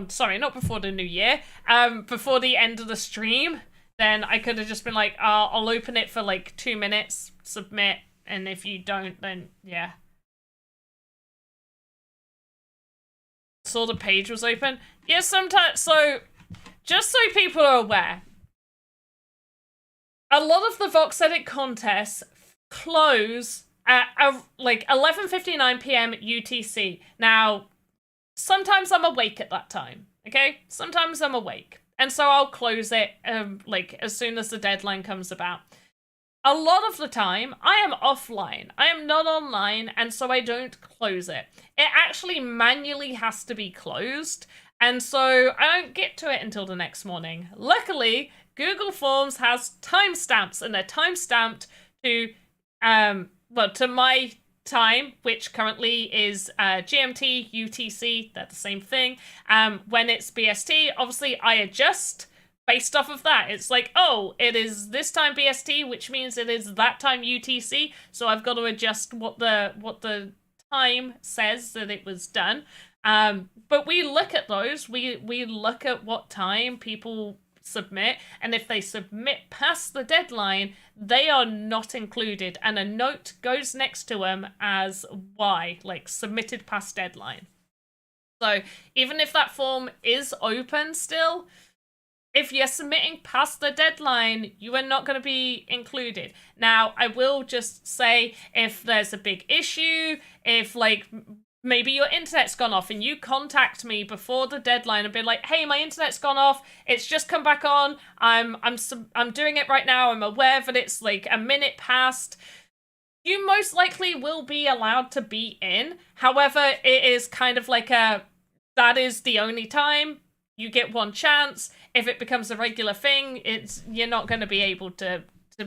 sorry, not before the new year. Before the end of the stream. Then I could have just been like, I'll open it for like 2 minutes, submit, and if you don't, then yeah. Saw the page was open. Yeah, sometimes, so, just so people are aware, a lot of the VoxEdit contests close at like 11:59 p.m. UTC. Now, sometimes I'm awake at that time, okay? Sometimes I'm awake. And so I'll close it like as soon as the deadline comes about. A lot of the time, I am offline. I am not online, and so I don't close it. It actually manually has to be closed, and so I don't get to it until the next morning. Luckily, Google Forms has timestamps, and they're timestamped to, well, to my time, which currently is GMT, UTC, they're the same thing. When it's BST, obviously I adjust based off of that. It's like, oh, it is this time BST, which means it is that time UTC, so I've got to adjust what the time says that it was done. But we look at those, we look at what time people submit, and if they submit past the deadline, they are not included, and a note goes next to them as why, like submitted past deadline. So even if that form is open still, if you're submitting past the deadline, you are not going to be included. Now, I will just say, if there's a big issue, if like maybe your internet's gone off and you contact me before the deadline and be like, hey, my internet's gone off, it's just come back on, I'm doing it right now, I'm aware that it's like a minute past, you most likely will be allowed to be in. However, it is kind of like that is the only time, you get one chance. If it becomes a regular thing, you're not going to be able to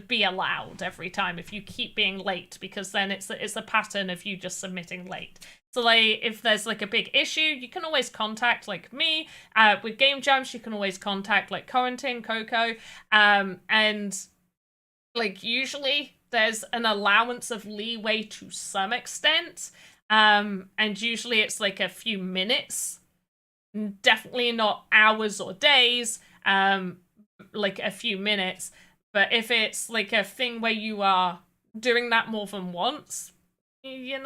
be allowed every time if you keep being late, because then it's a pattern of you just submitting late. So like, if there's like a big issue, you can always contact like me. With game jams, you can always contact like Corentin, Coco, and like usually there's an allowance of leeway to some extent, and usually it's like a few minutes, definitely not hours or days, like a few minutes. But if it's like a thing where you are doing that more than once, you're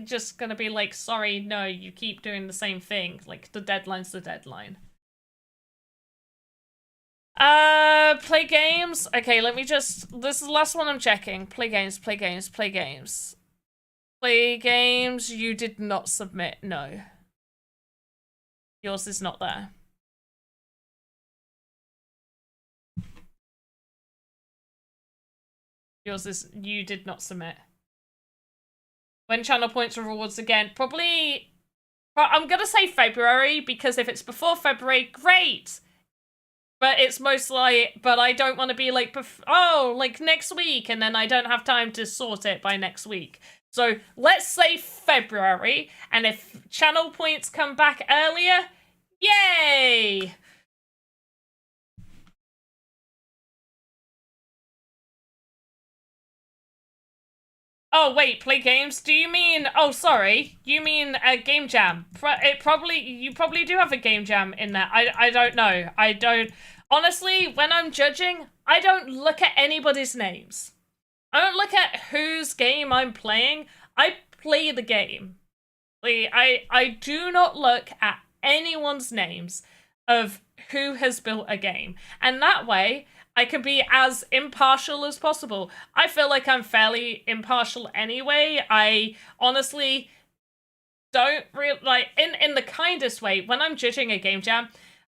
just gonna be like, sorry, no, you keep doing the same thing. Like, the deadline's the deadline. Play games? Okay, let me just, this is the last one I'm checking. Play games, play games, play games. Play games, you did not submit, no. Yours is not there. Yours is, you did not submit. When channel points rewards again, probably, I'm gonna say February, because if it's before February, great! But it's most like, but I don't want to be like, oh, like next week, and then I don't have time to sort it by next week. So let's say February, and if channel points come back earlier, yay! Oh wait, play games? Do you mean, oh sorry, you mean a game jam? You probably do have a game jam in there. I don't know. I don't, honestly, when I'm judging, I don't look at anybody's names. I don't look at whose game I'm playing. I play the game. Like, I do not look at anyone's names of who has built a game. And that way, I can be as impartial as possible. I feel like I'm fairly impartial anyway. I honestly don't really, like, in the kindest way, when I'm judging a game jam,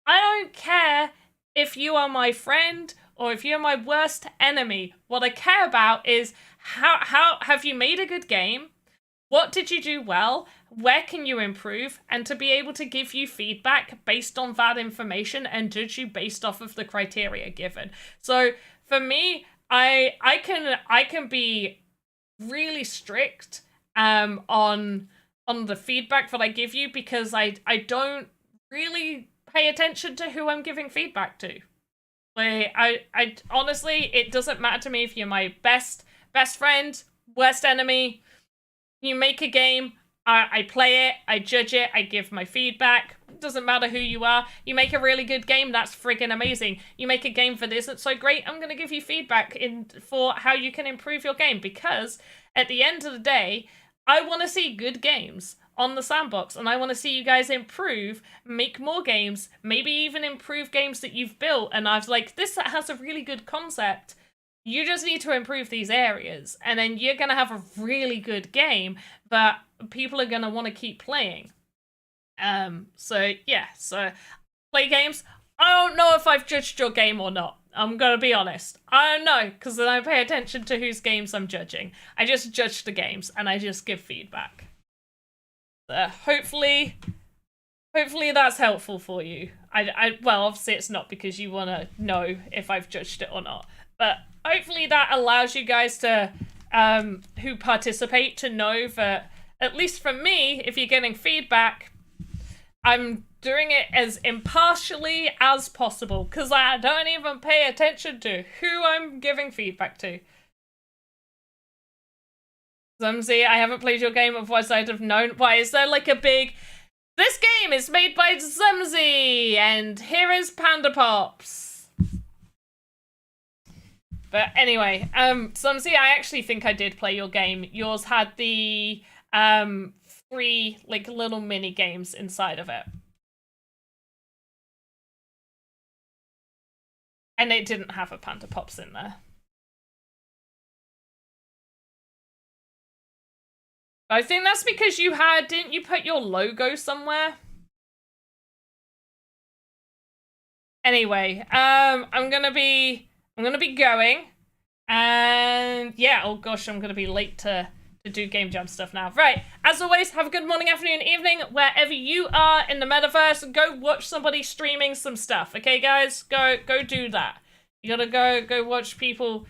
I don't care if you are my friend or if you're my worst enemy. What I care about is how have you made a good game? What did you do well? Where can you improve? And to be able to give you feedback based on that information and judge you based off of the criteria given. So for me, I can be really strict on the feedback that I give you, because I don't really pay attention to who I'm giving feedback to. Like, I honestly, it doesn't matter to me if you're my best friend, worst enemy. You make a game, I play it, I judge it, I give my feedback. It doesn't matter who you are. You make a really good game, that's friggin' amazing. You make a game that isn't so great, I'm gonna give you feedback for how you can improve your game, because at the end of the day, I want to see good games on the Sandbox, and I want to see you guys improve, make more games, maybe even improve games that you've built, and I was like, this has a really good concept. You just need to improve these areas, and then you're going to have a really good game that people are going to want to keep playing. So yeah, so play games. I don't know if I've judged your game or not. I'm going to be honest. I don't know, because then I pay attention to whose games I'm judging. I just judge the games, and I just give feedback. Hopefully that's helpful for you. Well, obviously it's not, because you want to know if I've judged it or not. But hopefully that allows you guys to, who participate, to know that, at least from me, if you're getting feedback, I'm doing it as impartially as possible, because I don't even pay attention to who I'm giving feedback to. Zumzy, I haven't played your game, otherwise I'd have known. Why, is there like a big, this game is made by Zumzy, and here is PandaPops. But anyway, Zumzy, I actually think I did play your game. Yours had the 3 like little mini games inside of it. And it didn't have a PandaPops in there. I think that's because you had, didn't you put your logo somewhere? Anyway, I'm gonna be going, and yeah, oh gosh, I'm gonna be late to do game jam stuff now. Right, as always, have a good morning, afternoon, evening, wherever you are in the metaverse. Go watch somebody streaming some stuff, okay guys? Go do that. You gotta go watch people